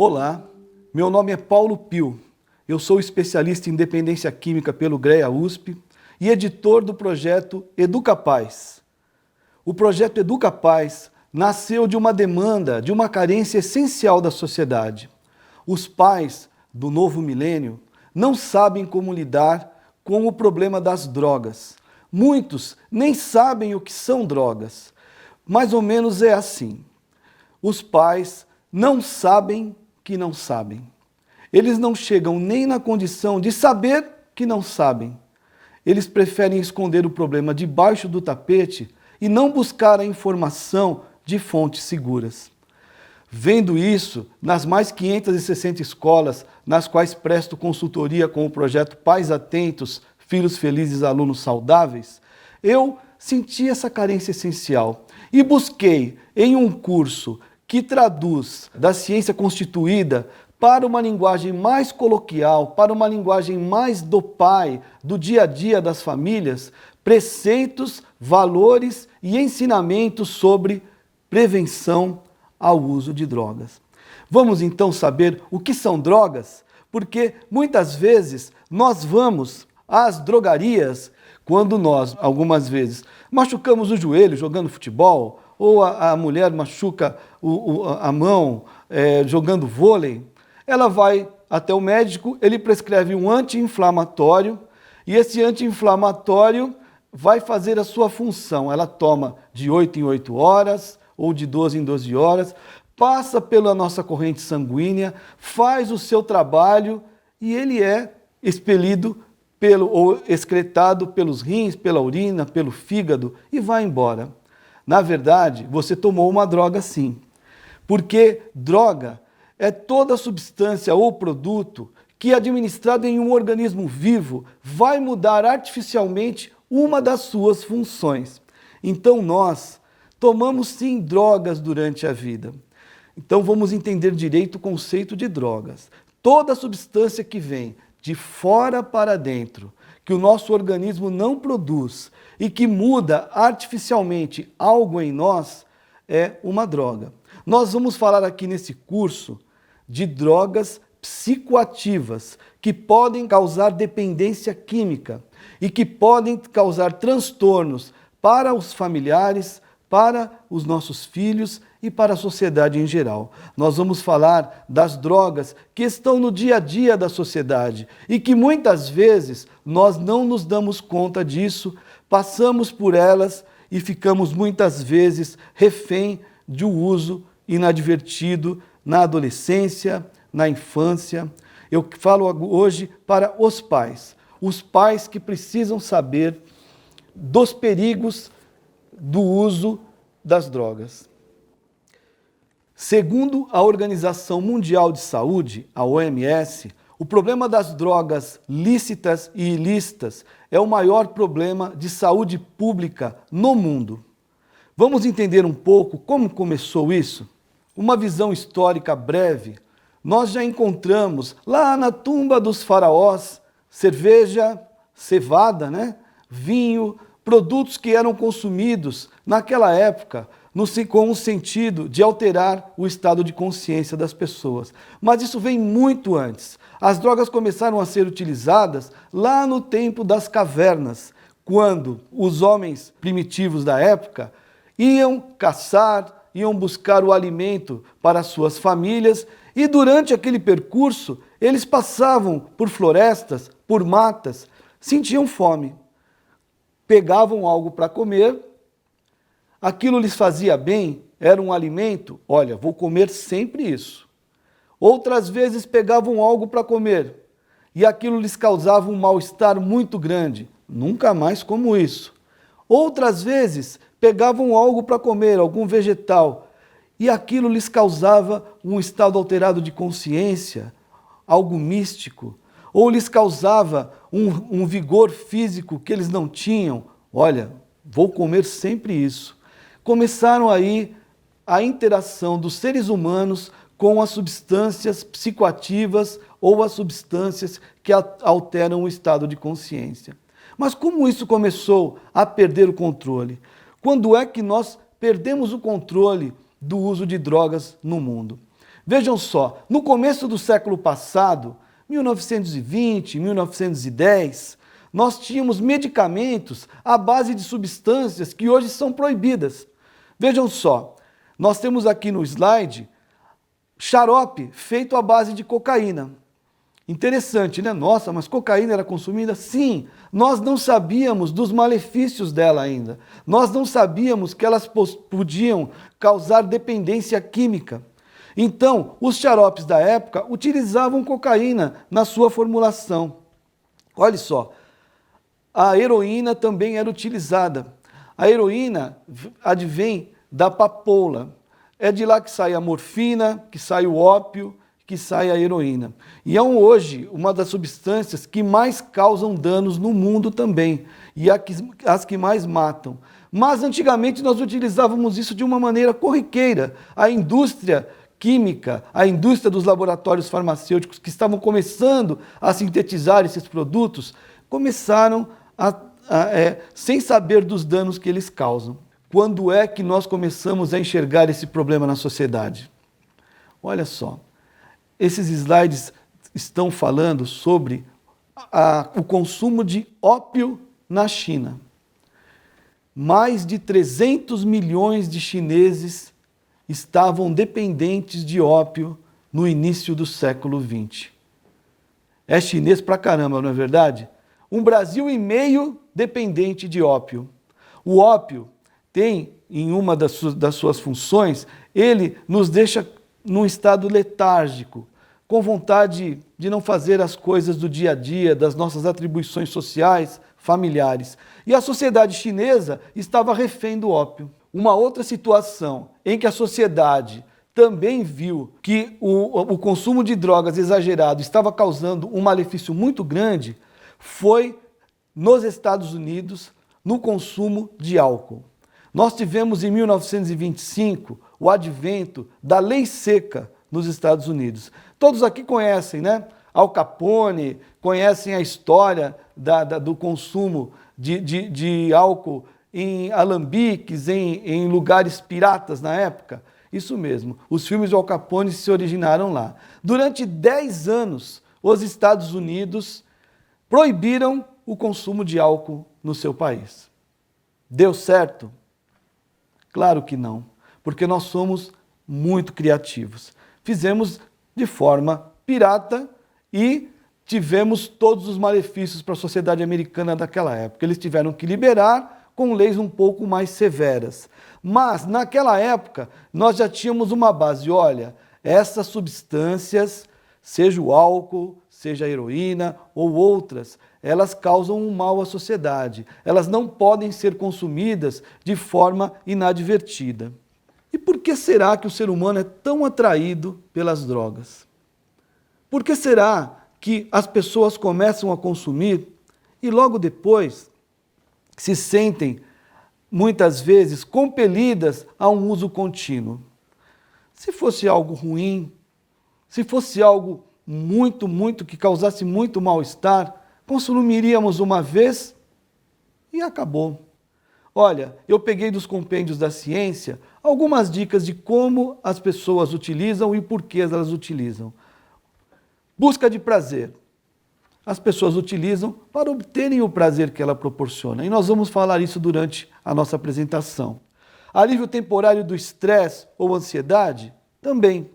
Olá, meu nome é Paulo Pio. Eu sou especialista em dependência química pelo GREA-USP e editor do projeto EducaPaz. O projeto EducaPaz nasceu de uma demanda, de uma carência essencial da sociedade. Os pais do novo milênio não sabem como lidar com o problema das drogas. Muitos nem sabem o que são drogas. Mais ou menos é assim. Os pais não sabem que não sabem. Eles não chegam nem na condição de saber que não sabem. Eles preferem esconder o problema debaixo do tapete e não buscar a informação de fontes seguras. Vendo isso, nas mais 560 escolas nas quais presto consultoria com o projeto Pais Atentos, Filhos Felizes, Alunos Saudáveis, eu senti essa carência essencial e busquei em um curso que traduz da ciência constituída para uma linguagem mais coloquial, para uma linguagem mais do pai, do dia a dia das famílias, preceitos, valores e ensinamentos sobre prevenção ao uso de drogas. Vamos então saber o que são drogas? Porque muitas vezes nós vamos às drogarias quando nós, algumas vezes, machucamos o joelho jogando futebol, ou a mulher machuca a mão jogando vôlei. Ela vai até o médico, ele prescreve um anti-inflamatório e esse anti-inflamatório vai fazer a sua função. Ela toma de 8 em 8 horas ou de 12 em 12 horas, passa pela nossa corrente sanguínea, faz o seu trabalho e ele é expelido ou excretado pelos rins, pela urina, pelo fígado e vai embora. Na verdade, você tomou uma droga sim, porque droga é toda substância ou produto que, administrado em um organismo vivo, vai mudar artificialmente uma das suas funções. Então nós tomamos sim drogas durante a vida. Então vamos entender direito o conceito de drogas. Toda substância que vem de fora para dentro, que o nosso organismo não produz e que muda artificialmente algo em nós, é uma droga. Nós vamos falar aqui nesse curso de drogas psicoativas que podem causar dependência química e que podem causar transtornos para os familiares, para os nossos filhos e para a sociedade em geral. Nós vamos falar das drogas que estão no dia a dia da sociedade e que muitas vezes nós não nos damos conta disso, passamos por elas e ficamos muitas vezes refém de um uso inadvertido na adolescência, na infância. Eu falo hoje para os pais que precisam saber dos perigos do uso das drogas. Segundo a Organização Mundial de Saúde, a OMS, o problema das drogas lícitas e ilícitas é o maior problema de saúde pública no mundo. Vamos entender um pouco como começou isso? Uma visão histórica breve. Nós já encontramos lá na tumba dos faraós cerveja, cevada, vinho, produtos que eram consumidos naquela época com o sentido de alterar o estado de consciência das pessoas. Mas isso vem muito antes. As drogas começaram a ser utilizadas lá no tempo das cavernas, quando os homens primitivos da época iam caçar, iam buscar o alimento para suas famílias e durante aquele percurso eles passavam por florestas, por matas, sentiam fome, pegavam algo para comer, aquilo lhes fazia bem, era um alimento, olha, vou comer sempre isso. Outras vezes pegavam algo para comer e aquilo lhes causava um mal-estar muito grande, nunca mais como isso. Outras vezes pegavam algo para comer, algum vegetal, e aquilo lhes causava um estado alterado de consciência, algo místico, ou lhes causava um vigor físico que eles não tinham. Olha, vou comer sempre isso. Começaram aí a interação dos seres humanos com as substâncias psicoativas ou as substâncias que alteram o estado de consciência. Mas como isso começou a perder o controle? Quando é que nós perdemos o controle do uso de drogas no mundo? Vejam só, no começo do século passado, 1920, 1910, nós tínhamos medicamentos à base de substâncias que hoje são proibidas. Vejam só, nós temos aqui no slide xarope feito à base de cocaína. Interessante, né? Nossa, mas cocaína era consumida? Sim, nós não sabíamos dos malefícios dela ainda. Nós não sabíamos que elas podiam causar dependência química. Então, os xaropes da época utilizavam cocaína na sua formulação. Olha só, a heroína também era utilizada. A heroína advém da papoula. É de lá que sai a morfina, que sai o ópio, que sai a heroína. E é hoje uma das substâncias que mais causam danos no mundo também, e as que mais matam. Mas antigamente nós utilizávamos isso de uma maneira corriqueira. A indústria química, a indústria dos laboratórios farmacêuticos que estavam começando a sintetizar esses produtos, começaram sem saber dos danos que eles causam. Quando é que nós começamos a enxergar esse problema na sociedade? Olha só, esses slides estão falando sobre o consumo de ópio na China. Mais de 300 milhões de chineses estavam dependentes de ópio no início do século XX. É chinês pra caramba, não é verdade? 1,5 Brasil dependente de ópio. O ópio tem, em uma das suas funções, ele nos deixa num estado letárgico, com vontade de não fazer as coisas do dia a dia, das nossas atribuições sociais, familiares. E a sociedade chinesa estava refém do ópio. Uma outra situação em que a sociedade também viu que o consumo de drogas exagerado estava causando um malefício muito grande foi nos Estados Unidos, no consumo de álcool. Nós tivemos em 1925 o advento da lei seca nos Estados Unidos. Todos aqui conhecem, né? Al Capone, conhecem a história do consumo de álcool em alambiques, em lugares piratas na época. Isso mesmo, os filmes de Al Capone se originaram lá. Durante 10 anos, os Estados Unidos proibiram o consumo de álcool no seu país. Deu certo? Claro que não, porque nós somos muito criativos. Fizemos de forma pirata e tivemos todos os malefícios para a sociedade americana daquela época. Eles tiveram que liberar com leis um pouco mais severas. Mas, naquela época, nós já tínhamos uma base. Olha, essas substâncias, seja o álcool, seja a heroína ou outras, elas causam um mal à sociedade. Elas não podem ser consumidas de forma inadvertida. E por que será que o ser humano é tão atraído pelas drogas? Por que será que as pessoas começam a consumir e logo depois se sentem, muitas vezes, compelidas a um uso contínuo? Se fosse algo ruim, se fosse algo muito que causasse muito mal-estar, consumiríamos uma vez e acabou. Olha, eu peguei dos compêndios da ciência algumas dicas de como as pessoas utilizam e por que elas utilizam. Busca de prazer. As pessoas utilizam para obterem o prazer que ela proporciona. E nós vamos falar isso durante a nossa apresentação. Alívio temporário do estresse ou ansiedade? Também.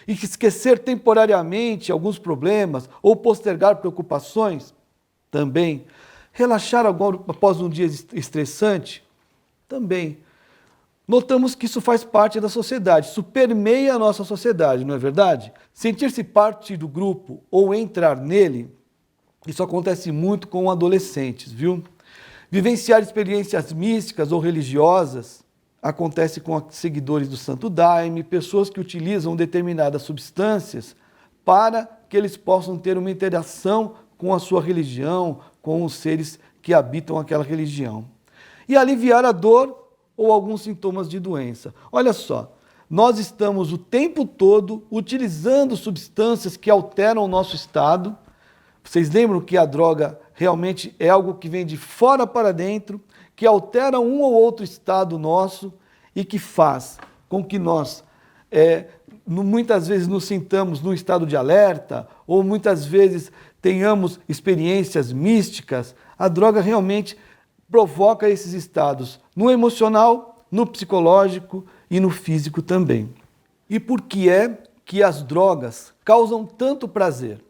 E esquecer temporariamente alguns problemas ou postergar preocupações? Também. Relaxar agora após um dia estressante? Também. Notamos que isso faz parte da sociedade, isso permeia a nossa sociedade, não é verdade? Sentir-se parte do grupo ou entrar nele, isso acontece muito com adolescentes, viu? Vivenciar experiências místicas ou religiosas acontece com seguidores do Santo Daime, pessoas que utilizam determinadas substâncias para que eles possam ter uma interação com a sua religião, com os seres que habitam aquela religião. E aliviar a dor ou alguns sintomas de doença. Olha só, nós estamos o tempo todo utilizando substâncias que alteram o nosso estado. Vocês lembram que a droga realmente é algo que vem de fora para dentro, que altera um ou outro estado nosso e que faz com que nós muitas vezes nos sintamos num estado de alerta, ou muitas vezes tenhamos experiências místicas, a droga realmente provoca esses estados no emocional, no psicológico e no físico também. E por que é que as drogas causam tanto prazer?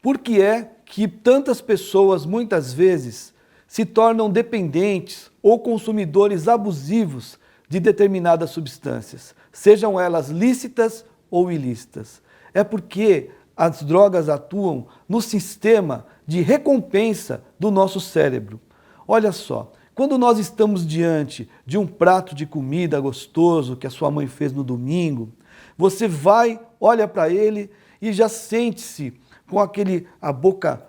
Por que é que tantas pessoas muitas vezes se tornam dependentes ou consumidores abusivos de determinadas substâncias, sejam elas lícitas ou ilícitas? É porque as drogas atuam no sistema de recompensa do nosso cérebro. Olha só, quando nós estamos diante de um prato de comida gostoso que a sua mãe fez no domingo, você vai, olha para ele e já sente-se com a boca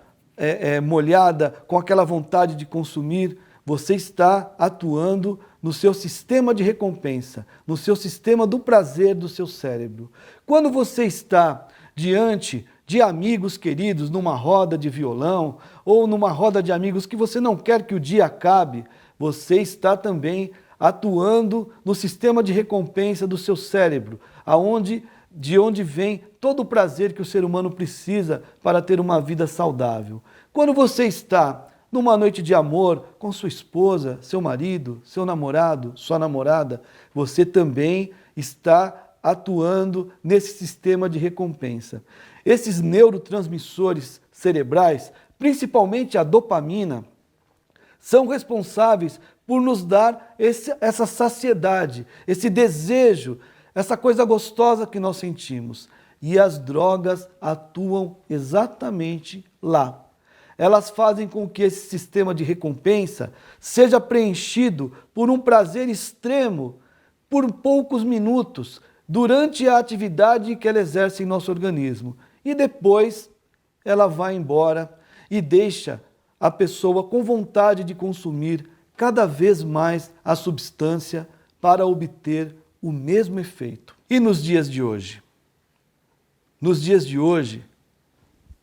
molhada, com aquela vontade de consumir. Você está atuando no seu sistema de recompensa, no seu sistema do prazer do seu cérebro. Quando você está diante de amigos queridos, numa roda de violão, ou numa roda de amigos que você não quer que o dia acabe, você está também atuando no sistema de recompensa do seu cérebro, de onde vem todo o prazer que o ser humano precisa para ter uma vida saudável. Quando você está numa noite de amor com sua esposa, seu marido, seu namorado, sua namorada, você também está atuando nesse sistema de recompensa. Esses neurotransmissores cerebrais, principalmente a dopamina, são responsáveis por nos dar essa saciedade, esse desejo, essa coisa gostosa que nós sentimos. E as drogas atuam exatamente lá. Elas fazem com que esse sistema de recompensa seja preenchido por um prazer extremo, por poucos minutos, durante a atividade que ela exerce em nosso organismo. E depois ela vai embora e deixa a pessoa com vontade de consumir cada vez mais a substância para obter o mesmo efeito. E nos dias de hoje? Nos dias de hoje,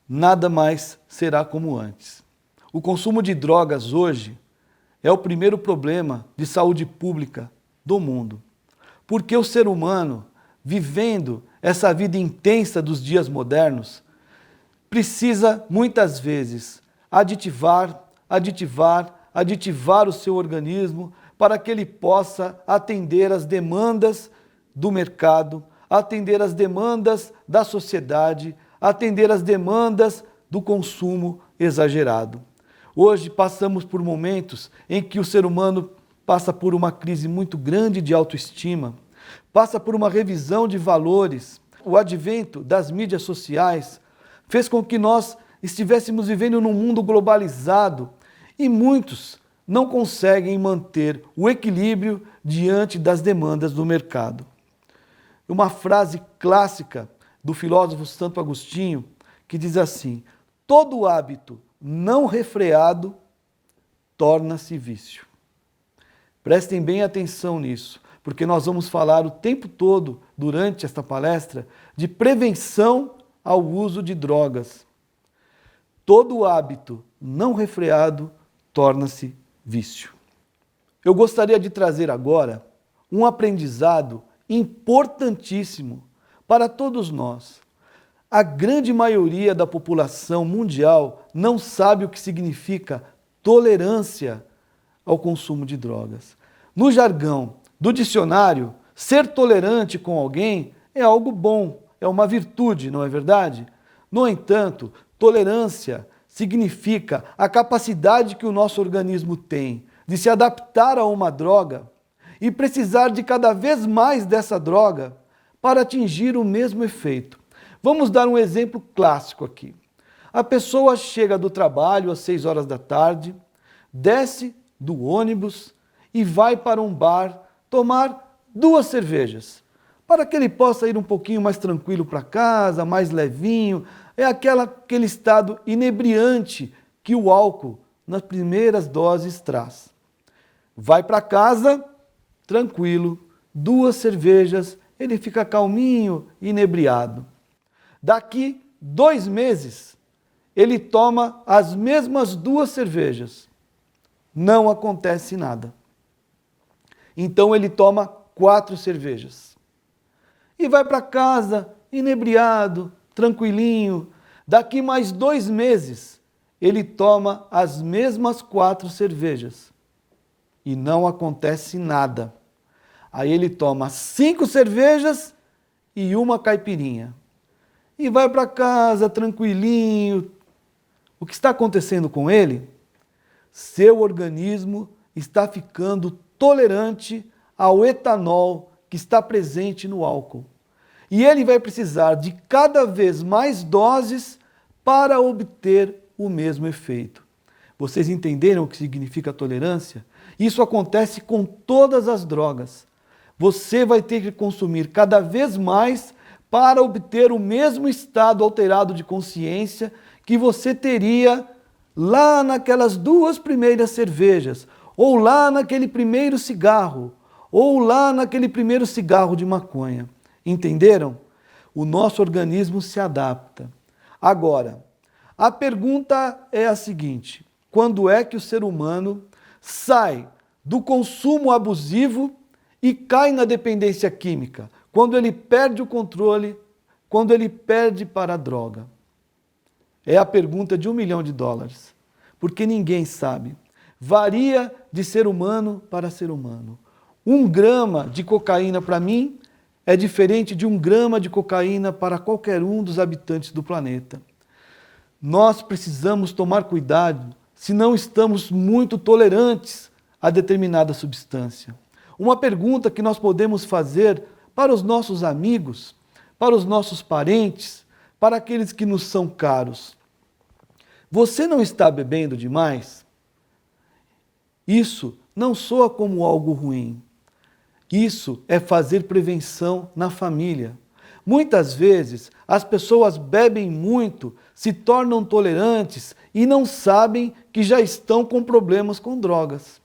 nada mais será como antes. O consumo de drogas hoje é o primeiro problema de saúde pública do mundo. Porque o ser humano, vivendo essa vida intensa dos dias modernos, precisa muitas vezes aditivar o seu organismo para que ele possa atender às demandas do mercado, atender às demandas da sociedade, atender às demandas do consumo exagerado. Hoje passamos por momentos em que o ser humano passa por uma crise muito grande de autoestima, passa por uma revisão de valores. O advento das mídias sociais fez com que nós estivéssemos vivendo num mundo globalizado e muitos não conseguem manter o equilíbrio diante das demandas do mercado. Uma frase clássica do filósofo Santo Agostinho que diz assim: todo hábito não refreado torna-se vício. Prestem bem atenção nisso, porque nós vamos falar o tempo todo, durante esta palestra, de prevenção ao uso de drogas. Todo hábito não refreado torna-se vício. Eu gostaria de trazer agora um aprendizado importantíssimo para todos nós. A grande maioria da população mundial não sabe o que significa tolerância ao consumo de drogas. No jargão do dicionário, ser tolerante com alguém é algo bom, é uma virtude, não é verdade? No entanto, tolerância significa a capacidade que o nosso organismo tem de se adaptar a uma droga e precisar de cada vez mais dessa droga para atingir o mesmo efeito. Vamos dar um exemplo clássico aqui. A pessoa chega do trabalho às 6 horas da tarde, desce do ônibus e vai para um bar tomar 2 cervejas, para que ele possa ir um pouquinho mais tranquilo para casa, mais levinho. É aquele estado inebriante que o álcool, nas primeiras doses, traz. Vai para casa, tranquilo, 2 cervejas, ele fica calminho, inebriado. Daqui 2 meses, ele toma as mesmas 2 cervejas. Não acontece nada. Então ele toma 4 cervejas. e vai para casa inebriado, tranquilinho. Daqui mais 2 meses, ele toma as mesmas 4 cervejas e não acontece nada. Aí ele toma 5 cervejas e uma caipirinha e vai para casa tranquilinho. O que está acontecendo com ele? Seu organismo está ficando tolerante ao etanol que está presente no álcool. E ele vai precisar de cada vez mais doses para obter o mesmo efeito. Vocês entenderam o que significa tolerância? Isso acontece com todas as drogas. Você vai ter que consumir cada vez mais para obter o mesmo estado alterado de consciência que você teria lá naquelas 2 primeiras cervejas, ou lá naquele primeiro cigarro, ou lá naquele primeiro cigarro de maconha. Entenderam? O nosso organismo se adapta. Agora, a pergunta é a seguinte: quando é que o ser humano sai do consumo abusivo e cai na dependência química? Quando ele perde o controle, quando ele perde para a droga? É a pergunta de $1 milhão, porque ninguém sabe. Varia de ser humano para ser humano. 1 grama de cocaína para mim é diferente de 1 grama de cocaína para qualquer um dos habitantes do planeta. Nós precisamos tomar cuidado se não estamos muito tolerantes a determinada substância. Uma pergunta que nós podemos fazer para os nossos amigos, para os nossos parentes, para aqueles que nos são caros: você não está bebendo demais? Isso não soa como algo ruim. Isso é fazer prevenção na família. Muitas vezes as pessoas bebem muito, se tornam tolerantes e não sabem que já estão com problemas com drogas.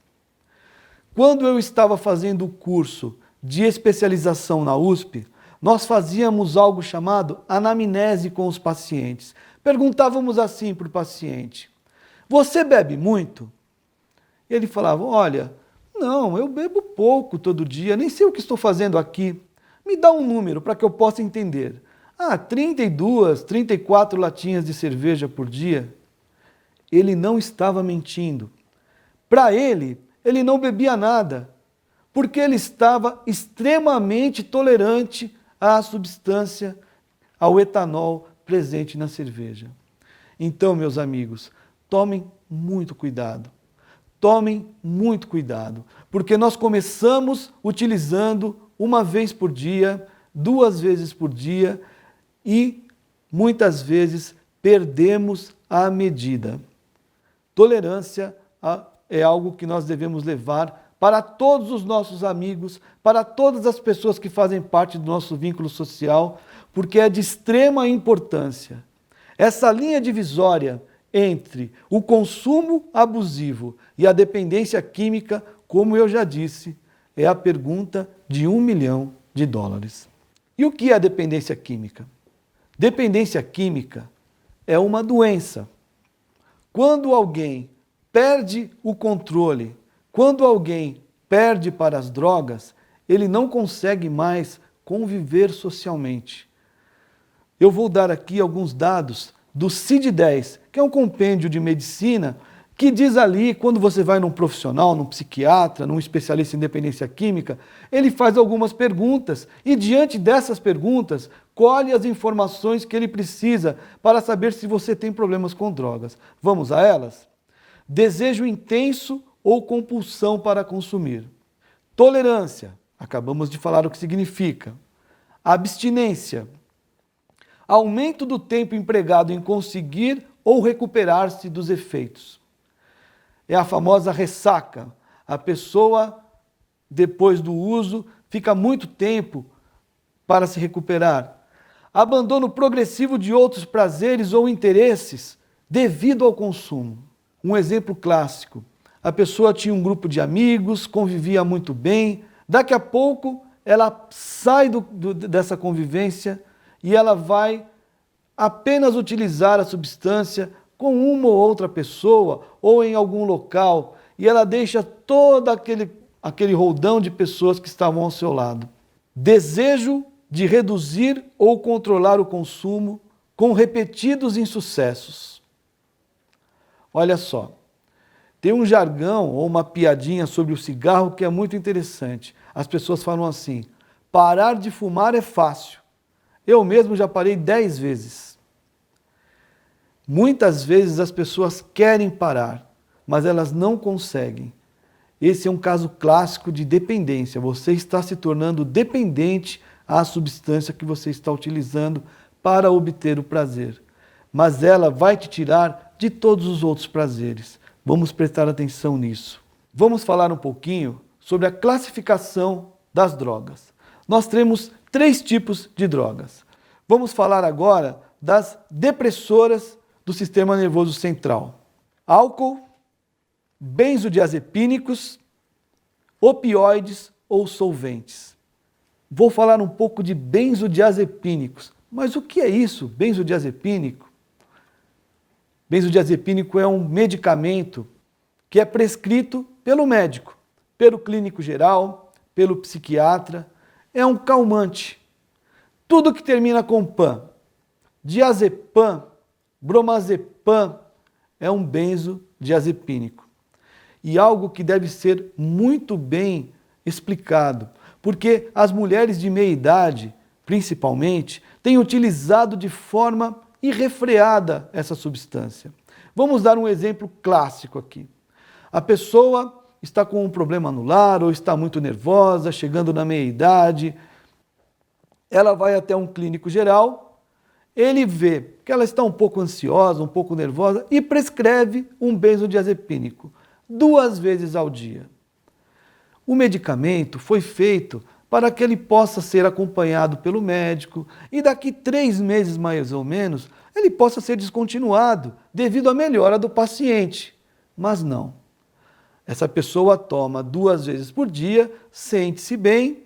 Quando eu estava fazendo o curso de especialização na USP, nós fazíamos algo chamado anamnese com os pacientes. Perguntávamos assim para o paciente: você bebe muito? Ele falava: olha, não, eu bebo pouco todo dia, nem sei o que estou fazendo aqui. Me dá um número para que eu possa entender. 32, 34 latinhas de cerveja por dia. Ele não estava mentindo. Para ele não bebia nada, porque ele estava extremamente tolerante à substância, ao etanol presente na cerveja. Então, meus amigos, tomem muito cuidado. Tomem muito cuidado, porque nós começamos utilizando 1 vez por dia, 2 vezes por dia e muitas vezes perdemos a medida. Tolerância é algo que nós devemos levar para todos os nossos amigos, para todas as pessoas que fazem parte do nosso vínculo social, porque é de extrema importância. Essa linha divisória entre o consumo abusivo e a dependência química, como eu já disse, é a pergunta de $1 milhão. E o que é a dependência química? Dependência química é uma doença. Quando alguém perde o controle, quando alguém perde para as drogas, ele não consegue mais conviver socialmente. Eu vou dar aqui alguns dados do CID-10, que é um compêndio de medicina, que diz ali, quando você vai num profissional, num psiquiatra, num especialista em dependência química, ele faz algumas perguntas e, diante dessas perguntas, colhe as informações que ele precisa para saber se você tem problemas com drogas. Vamos a elas? Desejo intenso ou compulsão para consumir. Tolerância, acabamos de falar o que significa. Abstinência. Aumento do tempo empregado em conseguir ou recuperar-se dos efeitos. É a famosa ressaca. A pessoa, depois do uso, fica muito tempo para se recuperar. Abandono progressivo de outros prazeres ou interesses devido ao consumo. Um exemplo clássico: a pessoa tinha um grupo de amigos, convivia muito bem, daqui a pouco ela sai dessa convivência e ela vai apenas utilizar a substância com uma ou outra pessoa ou em algum local e ela deixa todo aquele roldão de pessoas que estavam ao seu lado. Desejo de reduzir ou controlar o consumo com repetidos insucessos. Olha só, tem um jargão ou uma piadinha sobre o cigarro que é muito interessante. As pessoas falam assim: parar de fumar é fácil. Eu mesmo já parei 10 vezes. Muitas vezes as pessoas querem parar, mas elas não conseguem. Esse é um caso clássico de dependência. Você está se tornando dependente à substância que você está utilizando para obter o prazer. Mas ela vai te tirar de todos os outros prazeres. Vamos prestar atenção nisso. Vamos falar um pouquinho sobre a classificação das drogas. Nós temos 3 tipos de drogas. Vamos falar agora das depressoras do sistema nervoso central: álcool, benzodiazepínicos, opioides ou solventes. Vou falar um pouco de benzodiazepínicos. Mas o que é isso, benzodiazepínico? Benzodiazepínico é um medicamento que é prescrito pelo médico, pelo clínico geral, pelo psiquiatra. É um calmante. Tudo que termina com pan, diazepam, bromazepam, é um benzodiazepínico. E algo que deve ser muito bem explicado, porque as mulheres de meia idade, principalmente, têm utilizado de forma irrefreada essa substância. Vamos dar um exemplo clássico aqui. A pessoa está com um problema no lar ou está muito nervosa, chegando na meia-idade. Ela vai até um clínico geral, ele vê que ela está um pouco ansiosa, um pouco nervosa e prescreve um benzodiazepínico 2 vezes ao dia. O medicamento foi feito para que ele possa ser acompanhado pelo médico e daqui 3 meses mais ou menos, ele possa ser descontinuado devido à melhora do paciente. Mas não. Essa pessoa toma 2 vezes por dia, sente-se bem,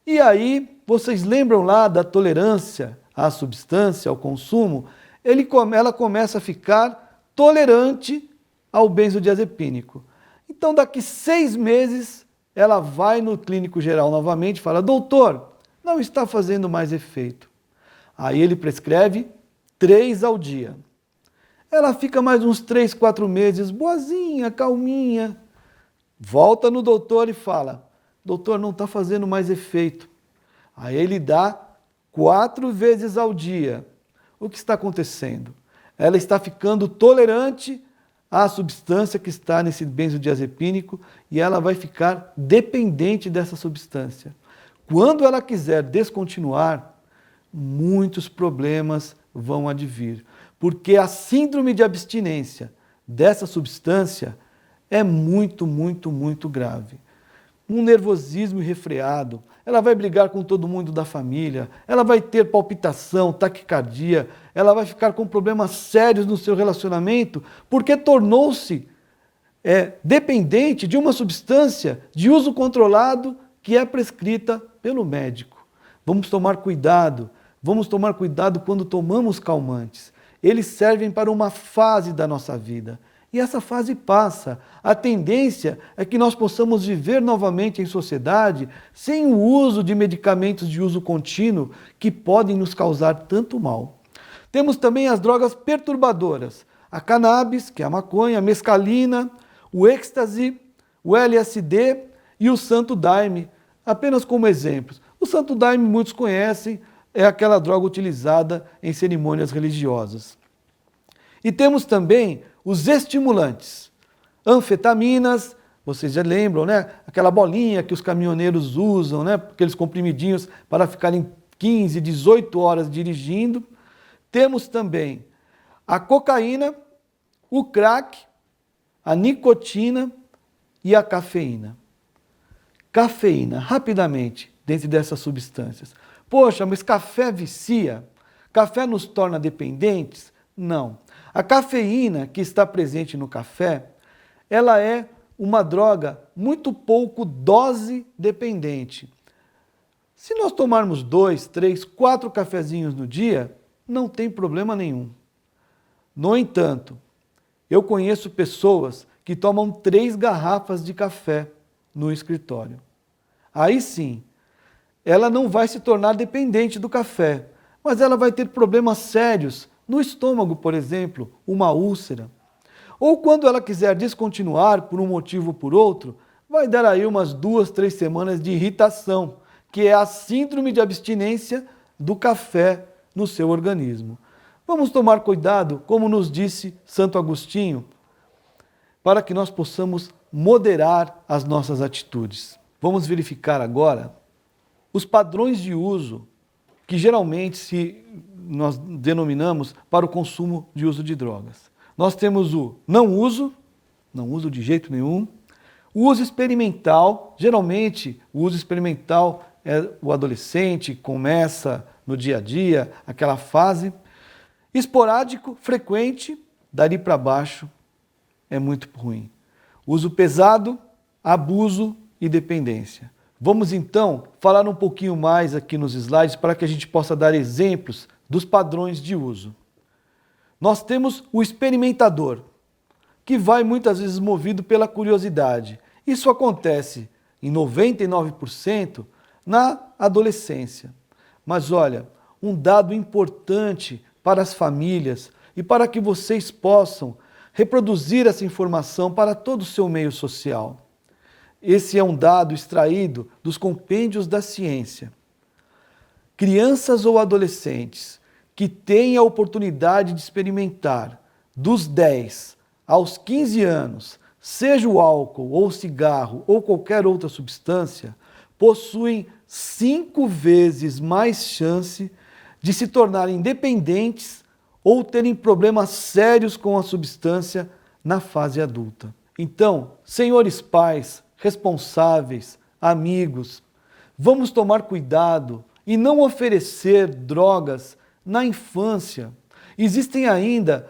e aí, vocês lembram lá da tolerância à substância, ao consumo? Ela começa a ficar tolerante ao benzodiazepínico. Então, daqui 6 meses, ela vai no clínico geral novamente e fala: doutor, não está fazendo mais efeito. Aí ele prescreve 3 ao dia. Ela fica mais uns 3, 4 meses, boazinha, calminha. Volta no doutor e fala: doutor, não está fazendo mais efeito. Aí ele dá 4 vezes ao dia. O que está acontecendo? Ela está ficando tolerante à substância que está nesse benzodiazepínico e ela vai ficar dependente dessa substância. Quando ela quiser descontinuar, muitos problemas vão advir, porque a síndrome de abstinência dessa substância é muito, muito, muito grave. Um nervosismo irrefreado, ela vai brigar com todo mundo da família, ela vai ter palpitação, taquicardia, ela vai ficar com problemas sérios no seu relacionamento, porque tornou-se dependente de uma substância de uso controlado que é prescrita pelo médico. Vamos tomar cuidado quando tomamos calmantes. Eles servem para uma fase da nossa vida. E essa fase passa. A tendência é que nós possamos viver novamente em sociedade sem o uso de medicamentos de uso contínuo que podem nos causar tanto mal. Temos também as drogas perturbadoras. A cannabis, que é a maconha, a mescalina, o êxtase, o LSD e o santo daime, apenas como exemplos. O santo daime muitos conhecem, é aquela droga utilizada em cerimônias religiosas. E temos também os estimulantes, anfetaminas, vocês já lembram, né? Aquela bolinha que os caminhoneiros usam, né? Aqueles comprimidinhos para ficarem 15, 18 horas dirigindo. Temos também a cocaína, o crack, a nicotina e a cafeína. Cafeína, rapidamente, dentro dessas substâncias. Poxa, mas café vicia? Café nos torna dependentes? Não. A cafeína que está presente no café, ela é uma droga muito pouco dose dependente. Se nós tomarmos 2, 3, 4 cafezinhos no dia, não tem problema nenhum. No entanto, eu conheço pessoas que tomam 3 garrafas de café no escritório. Aí sim, ela não vai se tornar dependente do café, mas ela vai ter problemas sérios no estômago, por exemplo, uma úlcera. Ou quando ela quiser descontinuar por um motivo ou por outro, vai dar aí umas 2, 3 semanas de irritação, que é a síndrome de abstinência do café no seu organismo. Vamos tomar cuidado, como nos disse Santo Agostinho, para que nós possamos moderar as nossas atitudes. Vamos verificar agora os padrões de uso que geralmente nós denominamos para o consumo de uso de drogas. Nós temos o não uso de jeito nenhum, o uso experimental, geralmente o uso experimental é o adolescente, começa no dia a dia, aquela fase, esporádico, frequente, dali para baixo é muito ruim. Uso pesado, abuso e dependência. Vamos então falar um pouquinho mais aqui nos slides para que a gente possa dar exemplos dos padrões de uso. Nós temos o experimentador, que vai muitas vezes movido pela curiosidade. Isso acontece em 99% na adolescência. Mas olha, um dado importante para as famílias e para que vocês possam reproduzir essa informação para todo o seu meio social. Esse é um dado extraído dos compêndios da ciência. Crianças ou adolescentes que têm a oportunidade de experimentar dos 10 aos 15 anos, seja o álcool ou o cigarro ou qualquer outra substância, possuem 5 vezes mais chance de se tornarem dependentes ou terem problemas sérios com a substância na fase adulta. Então, senhores pais, responsáveis, amigos, vamos tomar cuidado e não oferecer drogas na infância. Existem ainda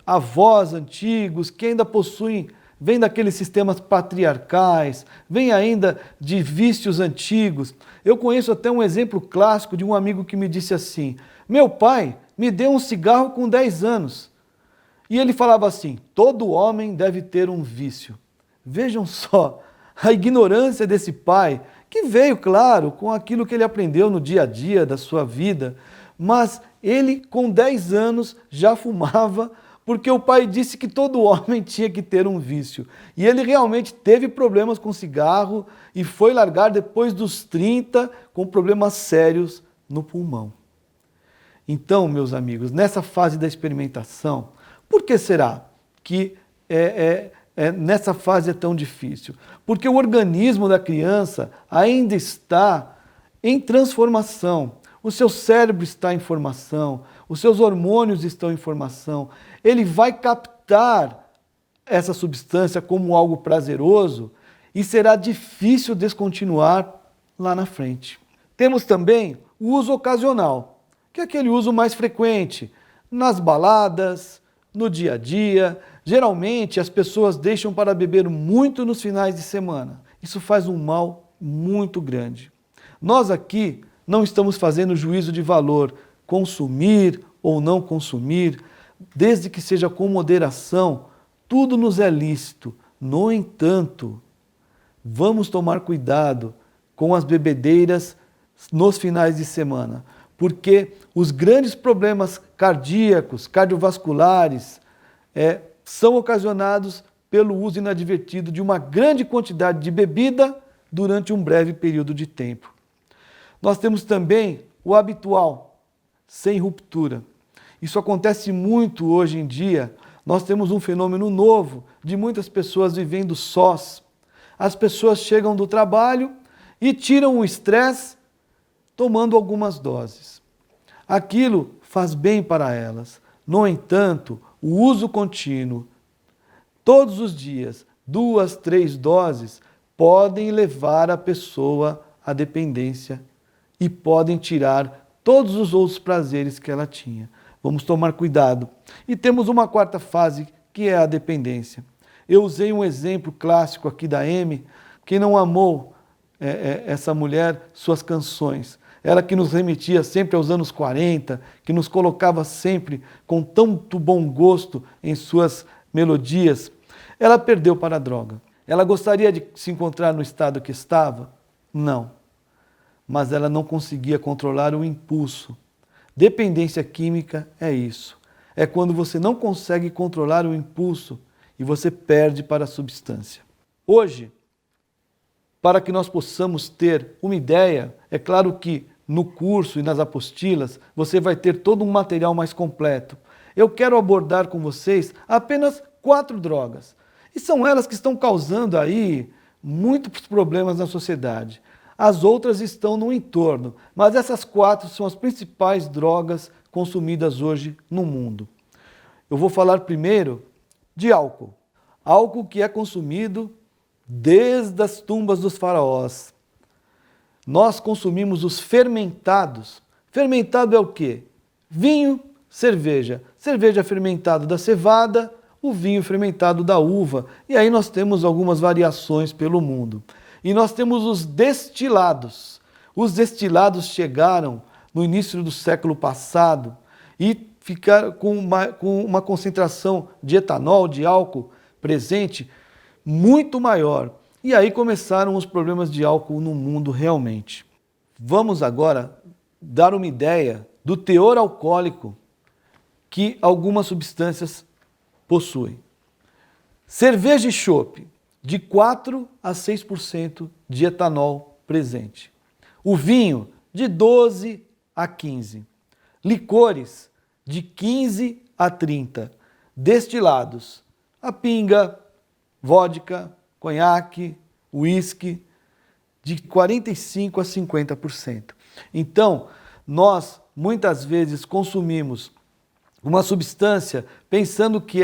avós antigos que ainda possuem, vêm daqueles sistemas patriarcais, vêm ainda de vícios antigos. Eu conheço até um exemplo clássico de um amigo que me disse assim: meu pai me deu um cigarro com 10 anos. E ele falava assim: todo homem deve ter um vício. Vejam só a ignorância desse pai, que veio, claro, com aquilo que ele aprendeu no dia a dia da sua vida, mas ele, com 10 anos, já fumava, porque o pai disse que todo homem tinha que ter um vício. E ele realmente teve problemas com cigarro e foi largar depois dos 30 com problemas sérios no pulmão. Então, meus amigos, nessa fase da experimentação, por que será que nessa fase é tão difícil? Porque o organismo da criança ainda está em transformação. O seu cérebro está em formação, os seus hormônios estão em formação. Ele vai captar essa substância como algo prazeroso e será difícil descontinuar lá na frente. Temos também o uso ocasional, que é aquele uso mais frequente, nas baladas, no dia a dia. Geralmente as pessoas deixam para beber muito nos finais de semana. Isso faz um mal muito grande. Nós aqui não estamos fazendo juízo de valor, consumir ou não consumir, desde que seja com moderação, tudo nos é lícito. No entanto, vamos tomar cuidado com as bebedeiras nos finais de semana, porque os grandes problemas cardíacos, cardiovasculares, são ocasionados pelo uso inadvertido de uma grande quantidade de bebida durante um breve período de tempo. Nós temos também o habitual, sem ruptura. Isso acontece muito hoje em dia. Nós temos um fenômeno novo de muitas pessoas vivendo sós. As pessoas chegam do trabalho e tiram o estresse tomando algumas doses. Aquilo faz bem para elas. No entanto, o uso contínuo, todos os dias, 2, 3 doses, podem levar a pessoa à dependência e podem tirar todos os outros prazeres que ela tinha. Vamos tomar cuidado. E temos uma quarta fase, que é a dependência. Eu usei um exemplo clássico aqui da Amy, que não amou essa mulher, suas canções. Ela que nos remetia sempre aos anos 40, que nos colocava sempre com tanto bom gosto em suas melodias. Ela perdeu para a droga. Ela gostaria de se encontrar no estado que estava? Não. mas ela não conseguia controlar o impulso. Dependência química é isso. É quando você não consegue controlar o impulso e você perde para a substância. Hoje, para que nós possamos ter uma ideia, é claro que no curso e nas apostilas você vai ter todo um material mais completo. Eu quero abordar com vocês apenas 4 drogas. E são elas que estão causando aí muitos problemas na sociedade. As outras estão no entorno, mas essas 4 são as principais drogas consumidas hoje no mundo. Eu vou falar primeiro de álcool. Álcool que é consumido desde as tumbas dos faraós. Nós consumimos os fermentados. Fermentado é o quê? Vinho, cerveja. Cerveja fermentada da cevada, o vinho fermentado da uva. E aí nós temos algumas variações pelo mundo. E nós temos os destilados. Os destilados chegaram no início do século passado e ficaram com uma concentração de etanol, de álcool presente, muito maior. E aí começaram os problemas de álcool no mundo realmente. Vamos agora dar uma ideia do teor alcoólico que algumas substâncias possuem. Cerveja e chopp, de 4 a 6% de etanol presente. O vinho, de 12 a 15. Licores, de 15 a 30. Destilados, a pinga, vodka, conhaque, uísque, de 45 a 50%. Então, nós muitas vezes consumimos uma substância pensando que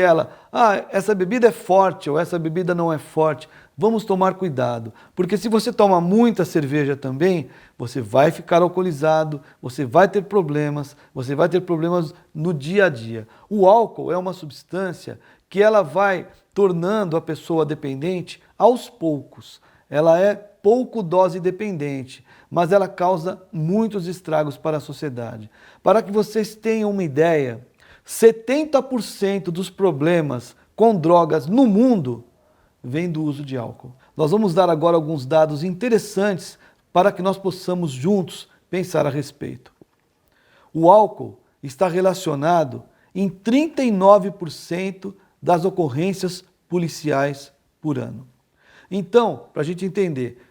essa bebida é forte ou essa bebida não é forte. Vamos tomar cuidado, porque se você toma muita cerveja também, você vai ficar alcoolizado, você vai ter problemas no dia a dia. O álcool é uma substância que ela vai tornando a pessoa dependente aos poucos. Ela é pouco dose dependente, mas ela causa muitos estragos para a sociedade. Para que vocês tenham uma ideia, 70% dos problemas com drogas no mundo vem do uso de álcool. Nós vamos dar agora alguns dados interessantes para que nós possamos juntos pensar a respeito. O álcool está relacionado em 39% das ocorrências policiais por ano. Então, para a gente entender,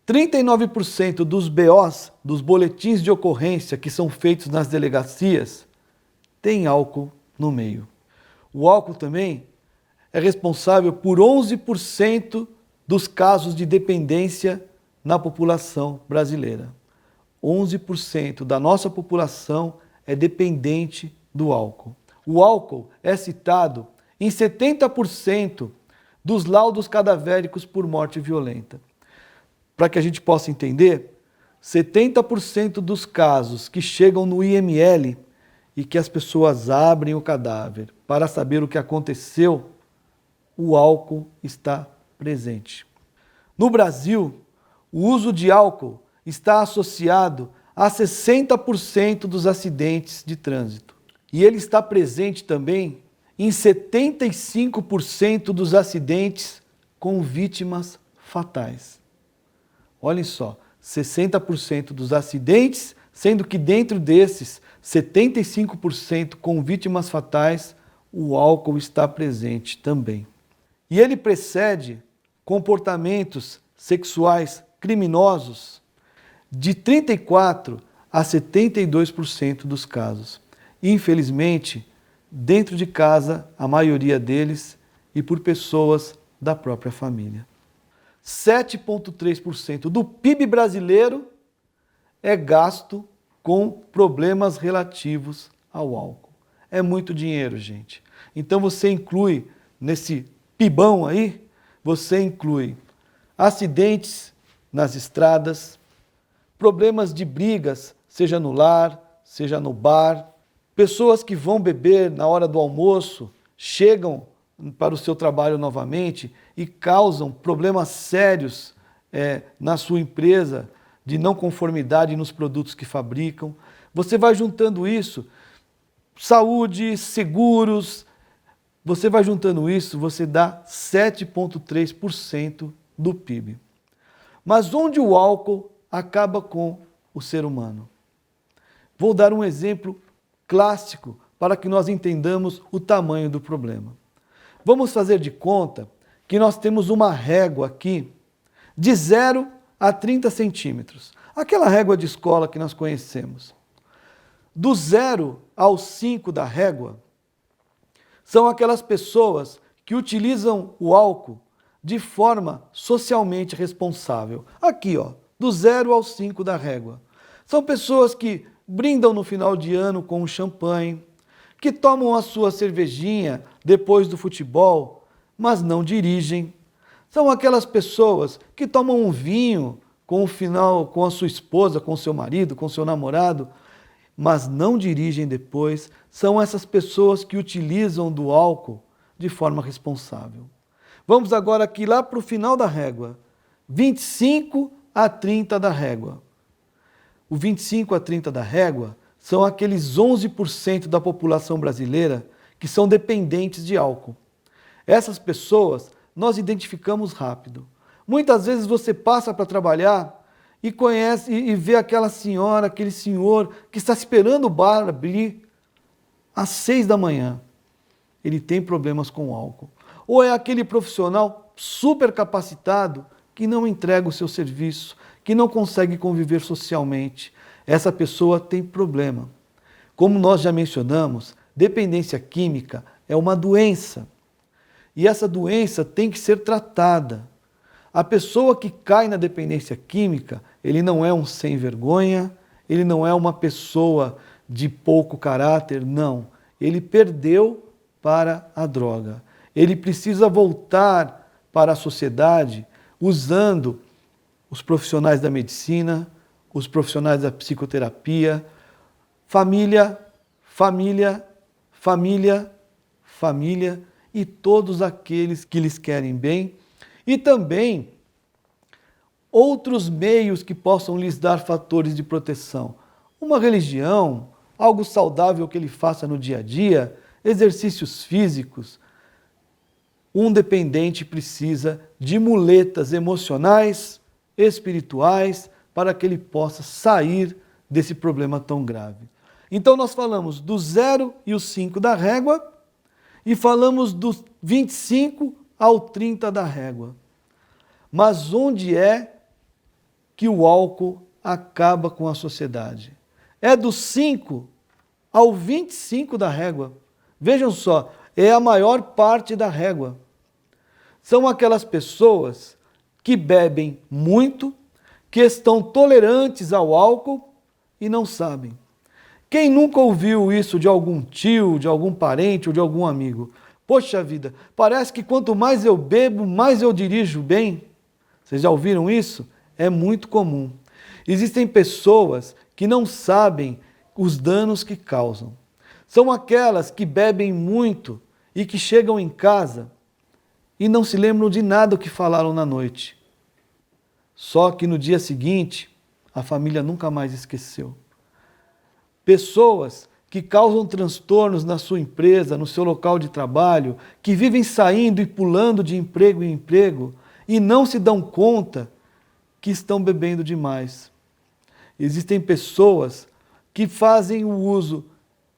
39% dos BOs, dos boletins de ocorrência que são feitos nas delegacias, tem álcool no meio. O álcool também é responsável por 11% dos casos de dependência na população brasileira. 11% da nossa população é dependente do álcool. O álcool é citado em 70% dos laudos cadavéricos por morte violenta. Para que a gente possa entender, 70% dos casos que chegam no IML e que as pessoas abrem o cadáver para saber o que aconteceu, o álcool está presente. No Brasil, o uso de álcool está associado a 60% dos acidentes de trânsito. E ele está presente também em 75% dos acidentes com vítimas fatais. Olhem só, 60% dos acidentes, sendo que dentro desses 75% com vítimas fatais, o álcool está presente também. E ele precede comportamentos sexuais criminosos de 34% a 72% dos casos. Infelizmente, dentro de casa, a maioria deles, e por pessoas da própria família. 7,3% do PIB brasileiro é gasto com problemas relativos ao álcool. É muito dinheiro, gente. Então você inclui nesse PIBão aí, você inclui acidentes nas estradas, problemas de brigas, seja no lar, seja no bar, pessoas que vão beber na hora do almoço, chegam para o seu trabalho novamente e causam problemas sérios na sua empresa de não conformidade nos produtos que fabricam. Você vai juntando isso, saúde, seguros, você vai juntando isso, você dá 7,3% do PIB. Mas onde o álcool acaba com o ser humano. Vou dar um exemplo clássico para que nós entendamos o tamanho do problema. Vamos fazer de conta que nós temos uma régua aqui de 0 a 30 centímetros. Aquela régua de escola que nós conhecemos. Do 0 ao 5 da régua, são aquelas pessoas que utilizam o álcool de forma socialmente responsável. Aqui, ó, do 0 ao 5 da régua. São pessoas que brindam no final de ano com um champanhe, que tomam a sua cervejinha depois do futebol, mas não dirigem. São aquelas pessoas que tomam um vinho com a sua esposa, com o seu marido, com o seu namorado, mas não dirigem depois. São essas pessoas que utilizam do álcool de forma responsável. Vamos agora aqui lá para o final da régua, 25 a 30 da régua. O 25 a 30 da régua são aqueles 11% da população brasileira que são dependentes de álcool. Essas pessoas nós identificamos rápido. Muitas vezes você passa para trabalhar e conhece e vê aquela senhora, aquele senhor que está esperando o bar abrir às 6 da manhã. Ele tem problemas com álcool. Ou é aquele profissional super capacitado que não entrega o seu serviço, que não consegue conviver socialmente. Essa pessoa tem problema. Como nós já mencionamos, dependência química é uma doença. E essa doença tem que ser tratada. A pessoa que cai na dependência química, ele não é um sem vergonha, ele não é uma pessoa de pouco caráter, não. Ele perdeu para a droga. Ele precisa voltar para a sociedade usando os profissionais da medicina, os profissionais da psicoterapia, família, família, família, família e todos aqueles que lhes querem bem, e também outros meios que possam lhes dar fatores de proteção. Uma religião, algo saudável que ele faça no dia a dia, exercícios físicos. Um dependente precisa de muletas emocionais, espirituais, para que ele possa sair desse problema tão grave. Então nós falamos do 0 e o 5 da régua e falamos do 25 ao 30 da régua. Mas onde é que o álcool acaba com a sociedade? É do 5 ao 25 da régua. Vejam só, é a maior parte da régua. São aquelas pessoas que bebem muito, que estão tolerantes ao álcool e não sabem. Quem nunca ouviu isso de algum tio, de algum parente ou de algum amigo? Poxa vida, parece que quanto mais eu bebo, mais eu dirijo bem. Vocês já ouviram isso? É muito comum. Existem pessoas que não sabem os danos que causam. São aquelas que bebem muito e que chegam em casa e não se lembram de nada que falaram na noite. Só que no dia seguinte, a família nunca mais esqueceu. Pessoas que causam transtornos na sua empresa, no seu local de trabalho, que vivem saindo e pulando de emprego em emprego e não se dão conta que estão bebendo demais. Existem pessoas que fazem o uso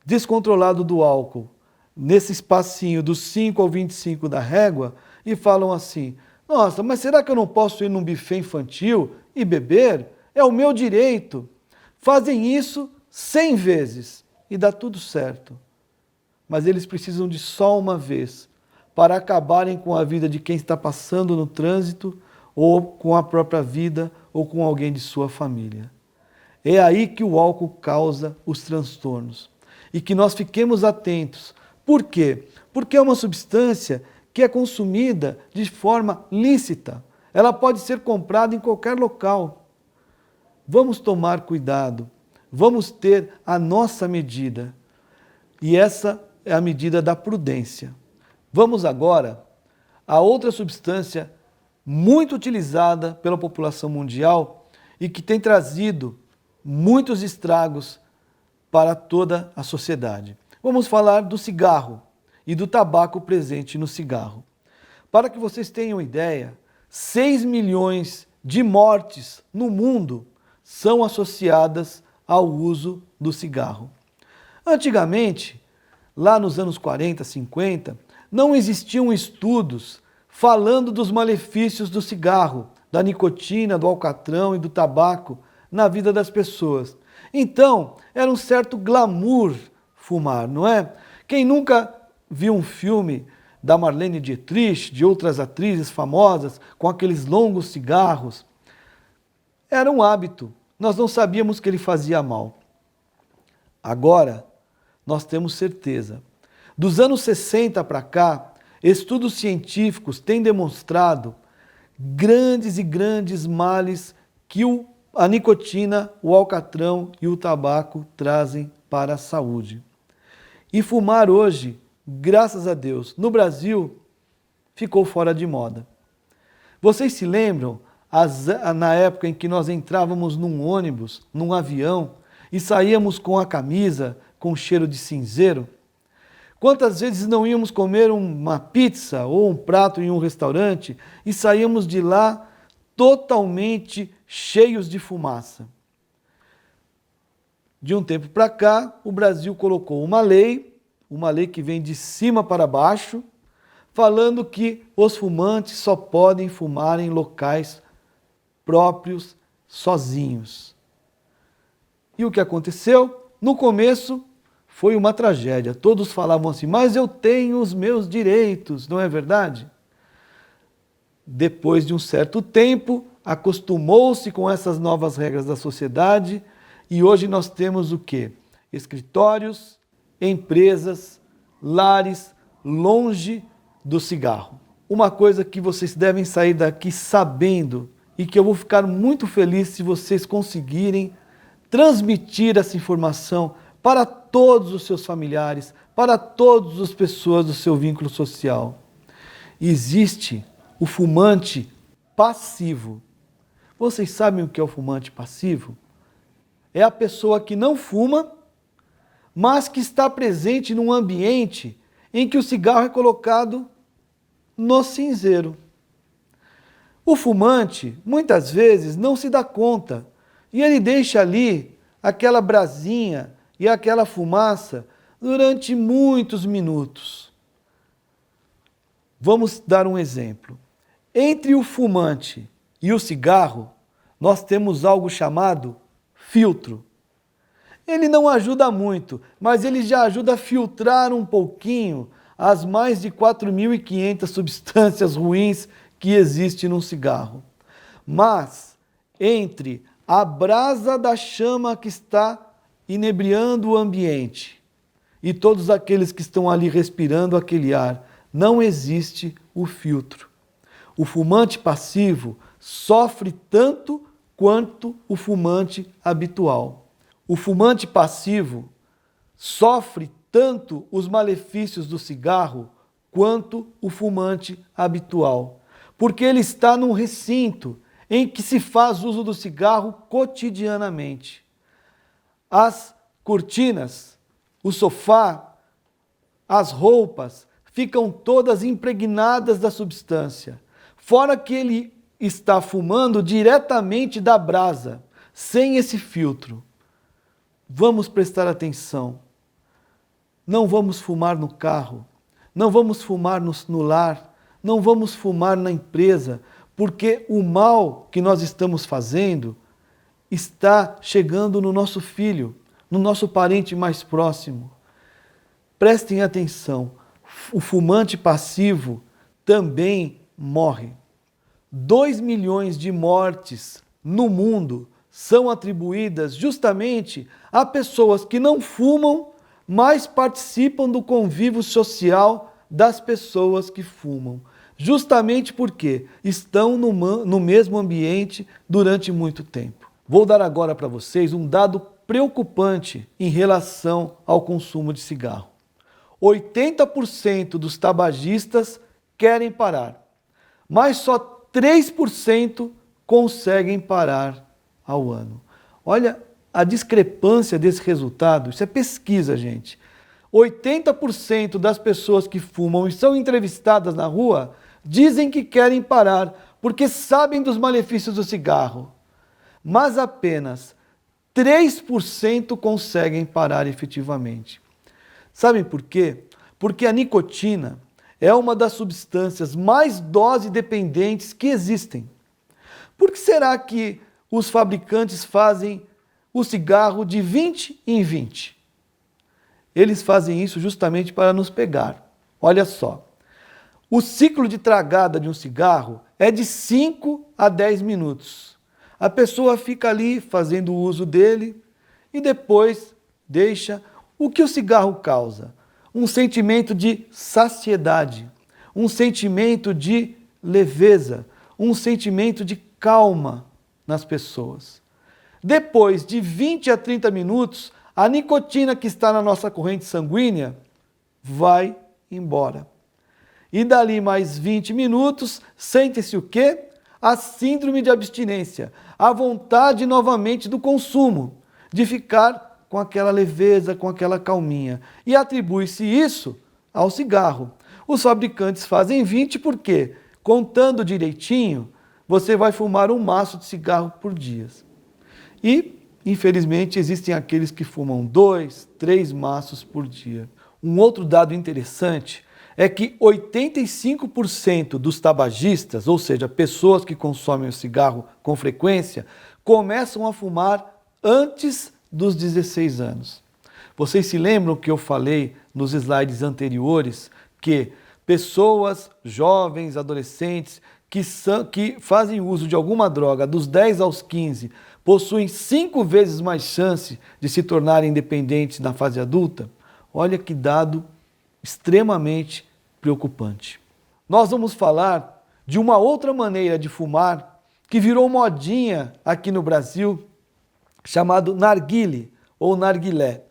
descontrolado do álcool nesse espacinho dos 5 ao 25 da régua e falam assim: nossa, mas será que eu não posso ir num buffet infantil e beber? É o meu direito. Fazem isso 100 vezes e dá tudo certo. Mas eles precisam de só uma vez para acabarem com a vida de quem está passando no trânsito ou com a própria vida ou com alguém de sua família. É aí que o álcool causa os transtornos. E que nós fiquemos atentos. Por quê? Porque é uma substância que é consumida de forma lícita. Ela pode ser comprada em qualquer local. Vamos tomar cuidado. Vamos ter a nossa medida. E essa é a medida da prudência. Vamos agora a outra substância muito utilizada pela população mundial e que tem trazido muitos estragos para toda a sociedade. Vamos falar do cigarro e do tabaco presente no cigarro. Para que vocês tenham ideia, 6 milhões de mortes no mundo são associadas ao uso do cigarro. Antigamente, lá nos anos 40, 50, não existiam estudos falando dos malefícios do cigarro, da nicotina, do alcatrão e do tabaco na vida das pessoas. Então, era um certo glamour fumar, não é? Quem nunca viu um filme da Marlene Dietrich, de outras atrizes famosas, com aqueles longos cigarros? Era um hábito. Nós não sabíamos que ele fazia mal. Agora, nós temos certeza. Dos anos 60 para cá, estudos científicos têm demonstrado grandes e grandes males que a nicotina, o alcatrão e o tabaco trazem para a saúde. E fumar hoje, graças a Deus, no Brasil, ficou fora de moda. Vocês se lembram, na época em que nós entrávamos num ônibus, num avião, e saíamos com a camisa com cheiro de cinzeiro? Quantas vezes não íamos comer uma pizza ou um prato em um restaurante e saíamos de lá totalmente cheios de fumaça? De um tempo para cá, o Brasil colocou uma lei que vem de cima para baixo, falando que os fumantes só podem fumar em locais próprios, sozinhos. E o que aconteceu? No começo foi uma tragédia. Todos falavam assim, mas eu tenho os meus direitos, não é verdade? Depois de um certo tempo, acostumou-se com essas novas regras da sociedade e hoje nós temos o quê? Escritórios, empresas, lares, longe do cigarro. Uma coisa que vocês devem sair daqui sabendo e que eu vou ficar muito feliz se vocês conseguirem transmitir essa informação para todos os seus familiares, para todas as pessoas do seu vínculo social. Existe o fumante passivo. Vocês sabem o que é o fumante passivo? É a pessoa que não fuma, mas que está presente num ambiente em que o cigarro é colocado no cinzeiro. O fumante, muitas vezes, não se dá conta e ele deixa ali aquela brasinha e aquela fumaça durante muitos minutos. Vamos dar um exemplo. Entre o fumante e o cigarro, nós temos algo chamado filtro. Ele não ajuda muito, mas ele já ajuda a filtrar um pouquinho as mais de 4.500 substâncias ruins que existem no cigarro. Mas, entre a brasa da chama que está inebriando o ambiente e todos aqueles que estão ali respirando aquele ar, não existe o filtro. O fumante passivo sofre tanto quanto o fumante habitual. O fumante passivo sofre tanto os malefícios do cigarro quanto o fumante habitual, porque ele está num recinto em que se faz uso do cigarro cotidianamente. As cortinas, o sofá, as roupas ficam todas impregnadas da substância, fora que ele está fumando diretamente da brasa, sem esse filtro. Vamos prestar atenção. Não vamos fumar no carro, não vamos fumar no lar, não vamos fumar na empresa, porque o mal que nós estamos fazendo está chegando no nosso filho, no nosso parente mais próximo. Prestem atenção, o fumante passivo também morre. 2 milhões de mortes no mundo são atribuídas justamente a pessoas que não fumam, mas participam do convívio social das pessoas que fumam. Justamente porque estão no mesmo ambiente durante muito tempo. Vou dar agora para vocês um dado preocupante em relação ao consumo de cigarro. 80% dos tabagistas querem parar, mas só 3% conseguem parar ao ano. Olha a discrepância desse resultado, isso é pesquisa, gente. 80% das pessoas que fumam e são entrevistadas na rua dizem que querem parar, porque sabem dos malefícios do cigarro. mas apenas 3% conseguem parar efetivamente. Sabem por quê? Porque a nicotina é uma das substâncias mais dose-dependentes que existem. Por que será que os fabricantes fazem o cigarro de 20 em 20? Eles fazem isso justamente para nos pegar. Olha só, o ciclo de tragada de um cigarro é de 5 a 10 minutos. A pessoa fica ali fazendo o uso dele e depois deixa. O que o cigarro causa? Um sentimento de saciedade, um sentimento de leveza, um sentimento de calma nas pessoas. Depois de 20 a 30 minutos, a nicotina que está na nossa corrente sanguínea vai embora. E dali mais 20 minutos, sente-se o quê? A síndrome de abstinência, a vontade novamente do consumo, de ficar com aquela leveza, com aquela calminha. E atribui-se isso ao cigarro. Os fabricantes fazem 20 porque, contando direitinho, você vai fumar um maço de cigarro por dia. E, infelizmente, existem aqueles que fumam 2, 3 maços por dia. Um outro dado interessante é que 85% dos tabagistas, ou seja, pessoas que consomem o cigarro com frequência, começam a fumar antes dos 16 anos. Vocês se lembram que eu falei nos slides anteriores que pessoas jovens, adolescentes, que fazem uso de alguma droga dos 10 aos 15 possuem 5 vezes mais chance de se tornarem independentes na fase adulta? Olha que dado extremamente preocupante. Nós vamos falar de uma outra maneira de fumar que virou modinha aqui no Brasil, chamado narguile ou narguilé.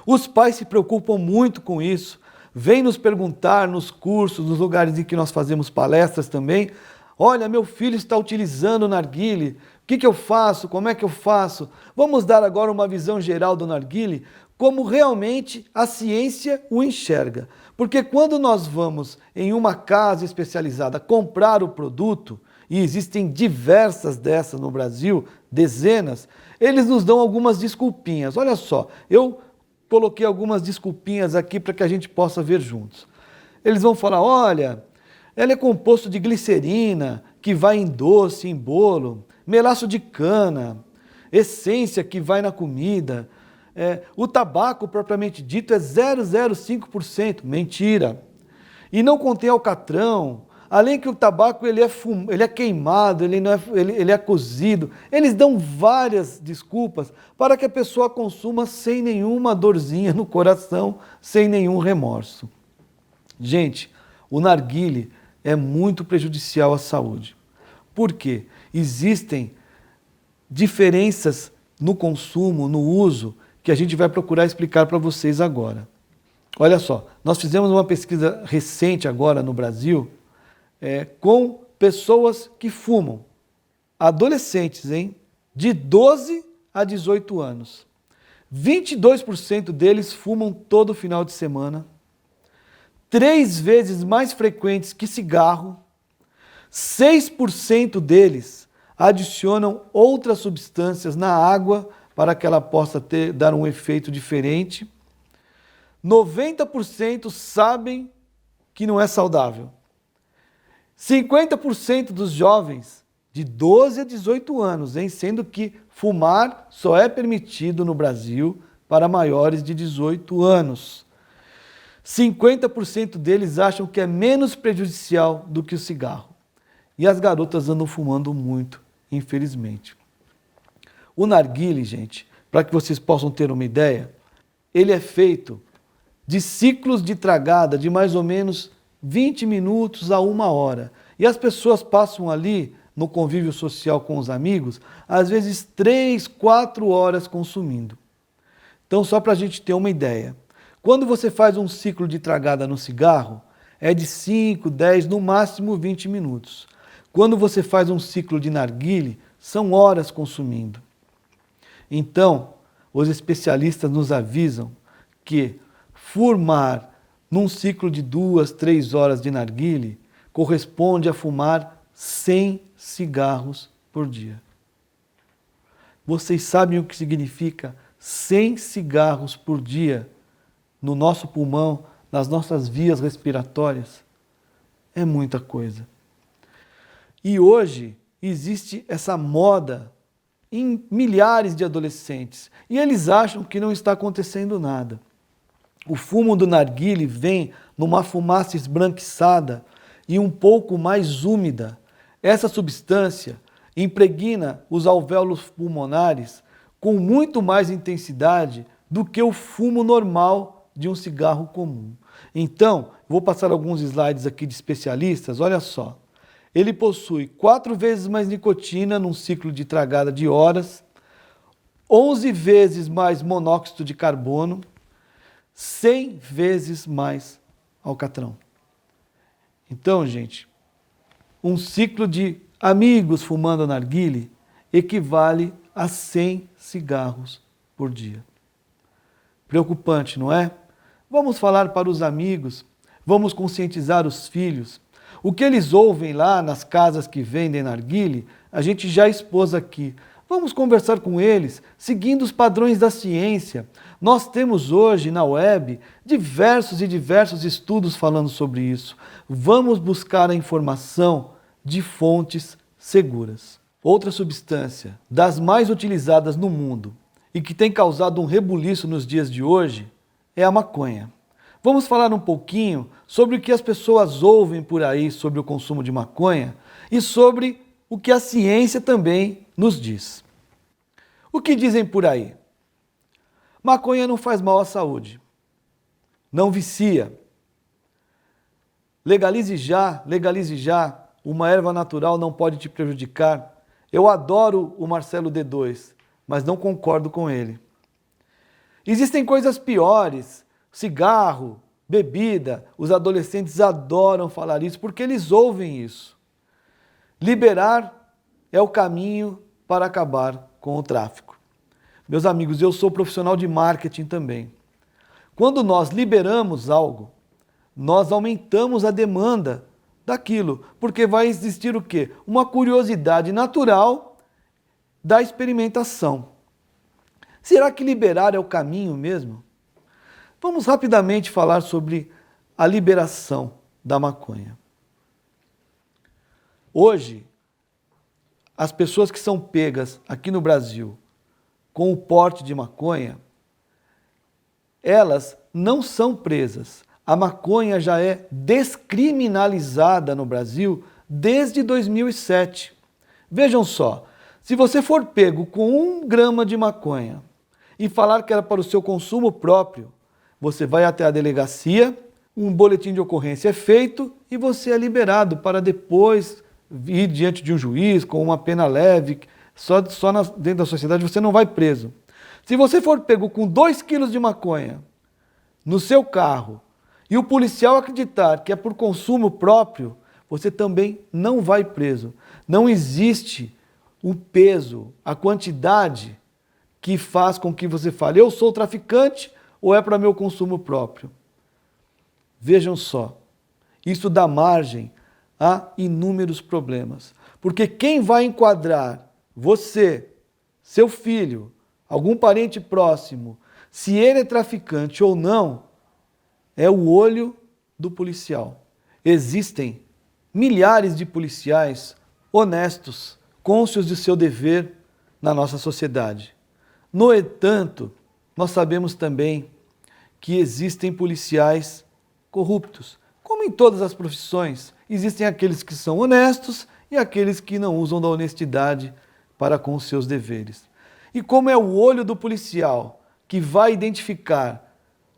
Os pais se preocupam muito com isso, vêm nos perguntar nos cursos, nos lugares em que nós fazemos palestras também: olha, meu filho está utilizando o narguile, o que eu faço, como é que eu faço? Vamos dar agora uma visão geral do narguile, como realmente a ciência o enxerga. Porque quando nós vamos em uma casa especializada comprar o produto, e existem diversas dessas no Brasil, dezenas, eles nos dão algumas desculpinhas. Olha só, eu coloquei algumas desculpinhas aqui para que a gente possa ver juntos. Eles vão falar: olha, ela é composto de glicerina, que vai em doce, em bolo, melaço de cana, essência que vai na comida. O tabaco propriamente dito é 0,05%. Mentira. E não contém alcatrão. Além que o tabaco ele é queimado, ele é cozido. Eles dão várias desculpas para que a pessoa consuma sem nenhuma dorzinha no coração, sem nenhum remorso. Gente, o narguile é muito prejudicial à saúde. Por quê? Existem diferenças no consumo, no uso, que a gente vai procurar explicar para vocês agora. Olha só, nós fizemos uma pesquisa recente agora no Brasil, com pessoas que fumam, adolescentes, de 12 a 18 anos. 22% deles fumam todo final de semana, 3 vezes mais frequentes que cigarro. 6% deles adicionam outras substâncias na água para que ela possa dar um efeito diferente. 90% sabem que não é saudável. 50% dos jovens de 12 a 18 anos, sendo que fumar só é permitido no Brasil para maiores de 18 anos. 50% deles acham que é menos prejudicial do que o cigarro. E as garotas andam fumando muito, infelizmente. O narguile, gente, para que vocês possam ter uma ideia, ele é feito de ciclos de tragada de mais ou menos 20 minutos a 1 hora. E as pessoas passam ali, no convívio social com os amigos, às vezes 3, 4 horas consumindo. Então, só para a gente ter uma ideia, quando você faz um ciclo de tragada no cigarro, é de 5, 10, no máximo 20 minutos. Quando você faz um ciclo de narguile, são horas consumindo. Então, os especialistas nos avisam que fumar num ciclo de 2, 3 horas de narguile corresponde a fumar 100 cigarros por dia. Vocês sabem o que significa 100 cigarros por dia no nosso pulmão, nas nossas vias respiratórias? É muita coisa. E hoje existe essa moda em milhares de adolescentes e eles acham que não está acontecendo nada. O fumo do narguile vem numa fumaça esbranquiçada e um pouco mais úmida. Essa substância impregna os alvéolos pulmonares com muito mais intensidade do que o fumo normal de um cigarro comum. Então, vou passar alguns slides aqui de especialistas, olha só. Ele possui 4 vezes mais nicotina num ciclo de tragada de horas, 11 vezes mais monóxido de carbono, 100 vezes mais alcatrão. Então, gente, um ciclo de amigos fumando narguile equivale a 100 cigarros por dia. Preocupante, não é? Vamos falar para os amigos, vamos conscientizar os filhos. O que eles ouvem lá nas casas que vendem narguile, a gente já expôs aqui. Vamos conversar com eles, seguindo os padrões da ciência. Nós temos hoje na web diversos estudos falando sobre isso. Vamos buscar a informação de fontes seguras. Outra substância das mais utilizadas no mundo e que tem causado um rebuliço nos dias de hoje é a maconha. Vamos falar um pouquinho sobre o que as pessoas ouvem por aí sobre o consumo de maconha e sobre o que a ciência também nos diz. O que dizem por aí? Maconha não faz mal à saúde, não vicia. Legalize já, uma erva natural não pode te prejudicar. Eu adoro o Marcelo D2, mas não concordo com ele. Existem coisas piores, cigarro, bebida, os adolescentes adoram falar isso porque eles ouvem isso. Liberar é o caminho para acabar com o tráfico. Meus amigos, eu sou profissional de marketing também. Quando nós liberamos algo, nós aumentamos a demanda daquilo, porque vai existir o quê? Uma curiosidade natural da experimentação. Será que liberar é o caminho mesmo? Vamos rapidamente falar sobre a liberação da maconha. Hoje, as pessoas que são pegas aqui no Brasil com o porte de maconha, elas não são presas. A maconha já é descriminalizada no Brasil desde 2007. Vejam só, se você for pego com 1 grama de maconha e falar que era para o seu consumo próprio, você vai até a delegacia, um boletim de ocorrência é feito e você é liberado para depois ir diante de um juiz com uma pena leve, dentro da sociedade você não vai preso. Se você for pego com 2 quilos de maconha no seu carro e o policial acreditar que é por consumo próprio, você também não vai preso. Não existe o peso, a quantidade que faz com que você fale, eu sou traficante ou é para meu consumo próprio. Vejam só, isso dá margem a inúmeros problemas. Porque quem vai enquadrar você, seu filho, algum parente próximo, se ele é traficante ou não, é o olho do policial. Existem milhares de policiais honestos, cônscios de seu dever na nossa sociedade. No entanto, nós sabemos também que existem policiais corruptos. Como em todas as profissões, existem aqueles que são honestos e aqueles que não usam da honestidade para com os seus deveres. E como é o olho do policial que vai identificar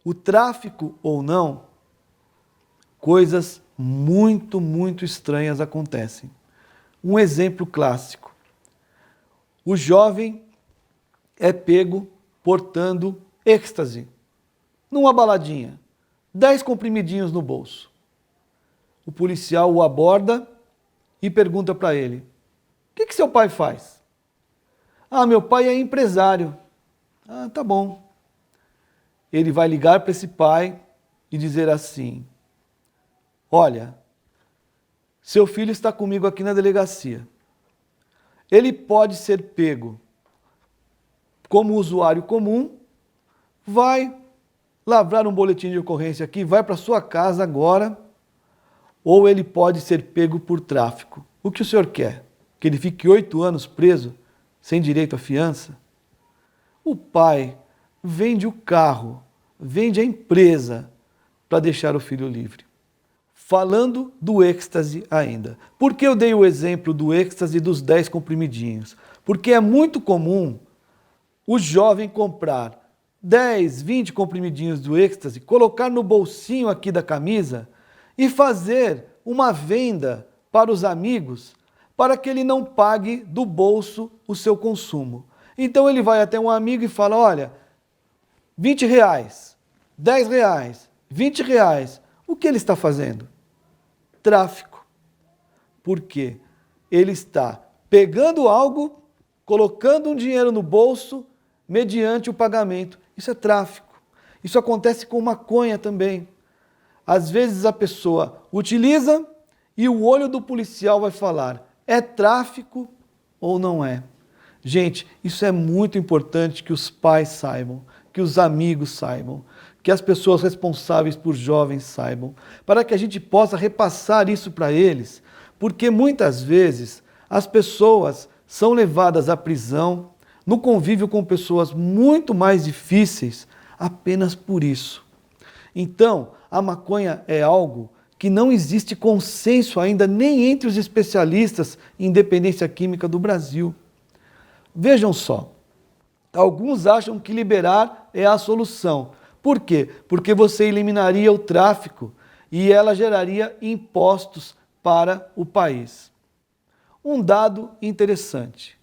o tráfico ou não, coisas muito estranhas acontecem. Um exemplo clássico. O jovem é pego portando êxtase numa baladinha, 10 comprimidinhos no bolso. O policial o aborda e pergunta para ele, o que seu pai faz? Ah, meu pai é empresário. Ah, tá bom. Ele vai ligar para esse pai e dizer assim, olha, seu filho está comigo aqui na delegacia. Ele pode ser pego como usuário comum, vai lavrar um boletim de ocorrência aqui, vai para sua casa agora, ou ele pode ser pego por tráfico. O que o senhor quer? Que ele fique 8 anos preso, sem direito à fiança? O pai vende o carro, vende a empresa para deixar o filho livre. Falando do êxtase ainda. Por que eu dei o exemplo do êxtase dos 10 comprimidinhos? Porque é muito comum o jovem comprar 10, 20 comprimidinhos do êxtase, colocar no bolsinho aqui da camisa e fazer uma venda para os amigos para que ele não pague do bolso o seu consumo. Então ele vai até um amigo e fala, olha, 20 reais, 10 reais, 20 reais. O que ele está fazendo? Tráfico. Por quê? Ele está pegando algo, colocando um dinheiro no bolso, mediante o pagamento. Isso é tráfico. Isso acontece com maconha também. Às vezes a pessoa utiliza e o olho do policial vai falar, é tráfico ou não é? Gente, isso é muito importante que os pais saibam, que os amigos saibam, que as pessoas responsáveis por jovens saibam, para que a gente possa repassar isso para eles, porque muitas vezes as pessoas são levadas à prisão, no convívio com pessoas muito mais difíceis, apenas por isso. Então, a maconha é algo que não existe consenso ainda nem entre os especialistas em dependência química do Brasil. Vejam só, alguns acham que liberar é a solução. Por quê? Porque você eliminaria o tráfico e ela geraria impostos para o país. Um dado interessante,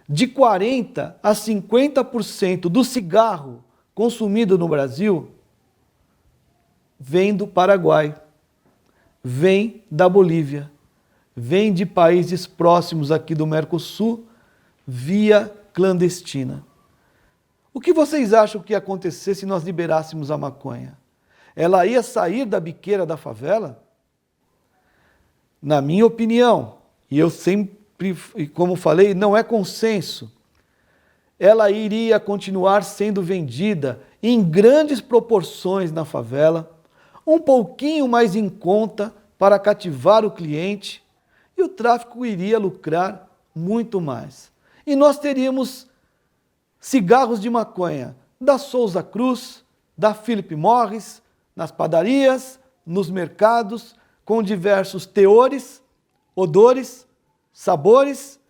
de 40% a 50% do cigarro consumido no Brasil vem do Paraguai, vem da Bolívia, vem de países próximos aqui do Mercosul, via clandestina. O que vocês acham que ia acontecer se nós liberássemos a maconha? Ela ia sair da biqueira da favela? Na minha opinião, e eu sempre, como falei, não é consenso, ela iria continuar sendo vendida em grandes proporções na favela, um pouquinho mais em conta para cativar o cliente, e o tráfico iria lucrar muito mais. E nós teríamos cigarros de maconha da Souza Cruz, da Philip Morris, nas padarias, nos mercados, com diversos teores, odores, sabores,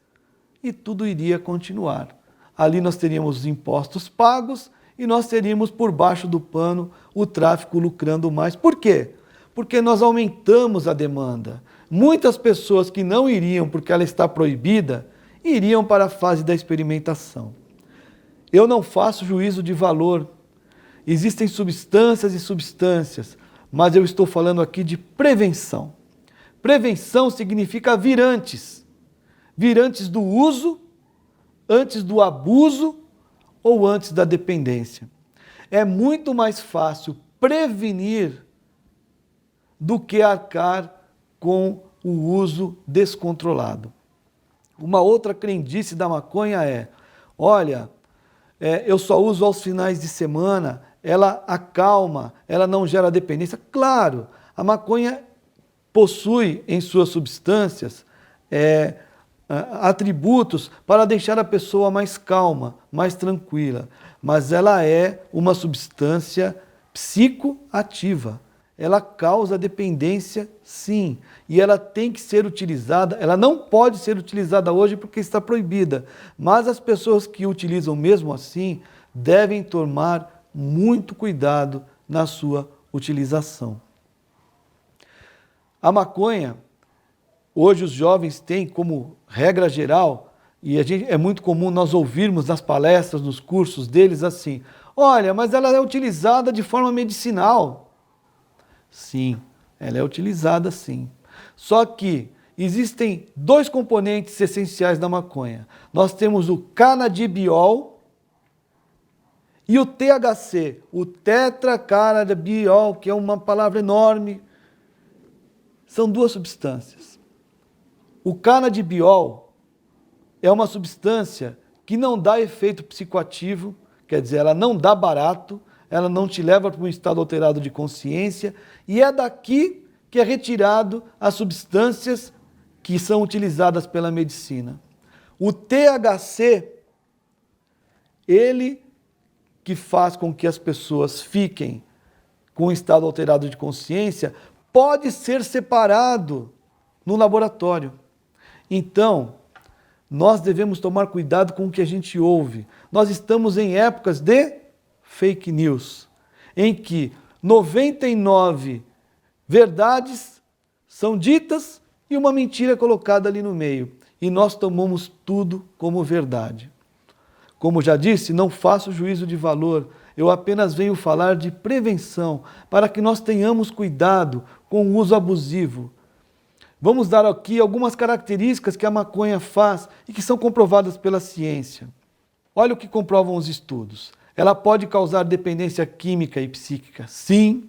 e tudo iria continuar. Ali nós teríamos os impostos pagos e nós teríamos por baixo do pano o tráfico lucrando mais. Por quê? Porque nós aumentamos a demanda. Muitas pessoas que não iriam porque ela está proibida, iriam para a fase da experimentação. Eu não faço juízo de valor. Existem substâncias e substâncias, mas eu estou falando aqui de prevenção. Prevenção significa vir antes. Vir antes do uso, antes do abuso ou antes da dependência. É muito mais fácil prevenir do que arcar com o uso descontrolado. Uma outra crendice da maconha é, olha, eu só uso aos finais de semana, ela acalma, ela não gera dependência. Claro, a maconha possui em suas substâncias atributos para deixar a pessoa mais calma, mais tranquila, mas ela é uma substância psicoativa. Ela causa dependência, sim, e ela tem que ser utilizada, ela não pode ser utilizada hoje porque está proibida, mas as pessoas que utilizam mesmo assim devem tomar muito cuidado na sua utilização. A maconha, hoje os jovens têm como regra geral, e é muito comum nós ouvirmos nas palestras, nos cursos deles assim, olha, mas ela é utilizada de forma medicinal. Sim, ela é utilizada sim. Só que existem 2 componentes essenciais da maconha. Nós temos o canabidiol e o THC, o tetracanabidiol, que é uma palavra enorme. São 2 substâncias. O canabidiol é uma substância que não dá efeito psicoativo, quer dizer, ela não dá barato, ela não te leva para um estado alterado de consciência, e é daqui que é retirado as substâncias que são utilizadas pela medicina. O THC, ele que faz com que as pessoas fiquem com um estado alterado de consciência, pode ser separado no laboratório. Então, nós devemos tomar cuidado com o que a gente ouve. Nós estamos em épocas de fake news, em que 99 verdades são ditas e uma mentira é colocada ali no meio. E nós tomamos tudo como verdade. Como já disse, não faço juízo de valor, eu apenas venho falar de prevenção, para que nós tenhamos cuidado com o uso abusivo. Vamos dar aqui algumas características que a maconha faz e que são comprovadas pela ciência. Olha o que comprovam os estudos. Ela pode causar dependência química e psíquica, sim.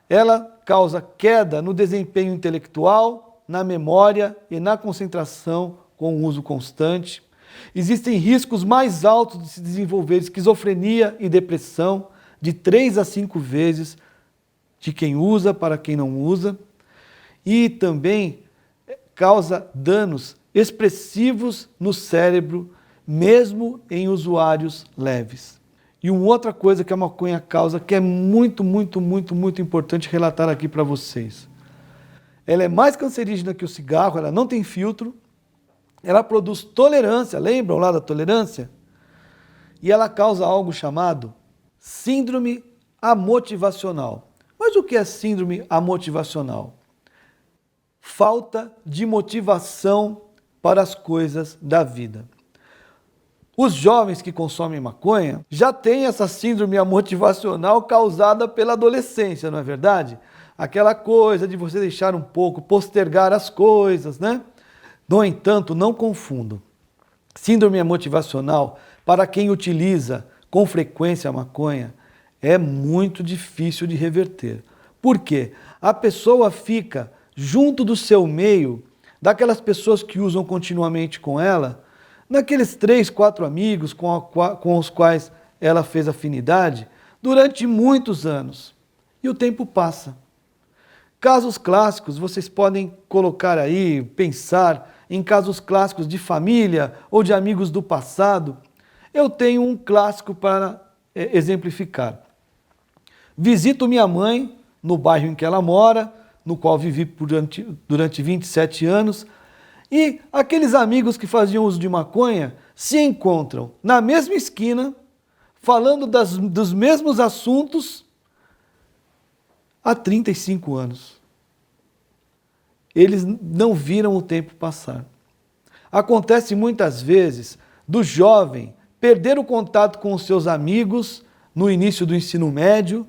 Ela causa queda no desempenho intelectual, na memória e na concentração com o uso constante. Existem riscos mais altos de se desenvolver esquizofrenia e depressão, de 3 a 5 vezes de quem usa para quem não usa. E também causa danos expressivos no cérebro, mesmo em usuários leves. E uma outra coisa que a maconha causa, que é muito importante relatar aqui para vocês. Ela é mais cancerígena que o cigarro, ela não tem filtro, ela produz tolerância, lembram lá da tolerância? E ela causa algo chamado síndrome amotivacional. Mas o que é síndrome amotivacional? Falta de motivação para as coisas da vida. Os jovens que consomem maconha já têm essa síndrome amotivacional causada pela adolescência, não é verdade? Aquela coisa de você deixar um pouco, postergar as coisas, né? No entanto, não confundam. Síndrome motivacional, para quem utiliza com frequência a maconha, é muito difícil de reverter. Por quê? A pessoa fica junto do seu meio, daquelas pessoas que usam continuamente com ela, naqueles 3, 4 amigos com os quais ela fez afinidade, durante muitos anos. E o tempo passa. Casos clássicos, vocês podem colocar aí, pensar em casos clássicos de família ou de amigos do passado. Eu tenho um clássico para exemplificar. Visito minha mãe no bairro em que ela mora, no qual vivi durante 27 anos, e aqueles amigos que faziam uso de maconha se encontram na mesma esquina, falando dos mesmos assuntos há 35 anos. Eles não viram o tempo passar. Acontece muitas vezes do jovem perder o contato com os seus amigos no início do ensino médio,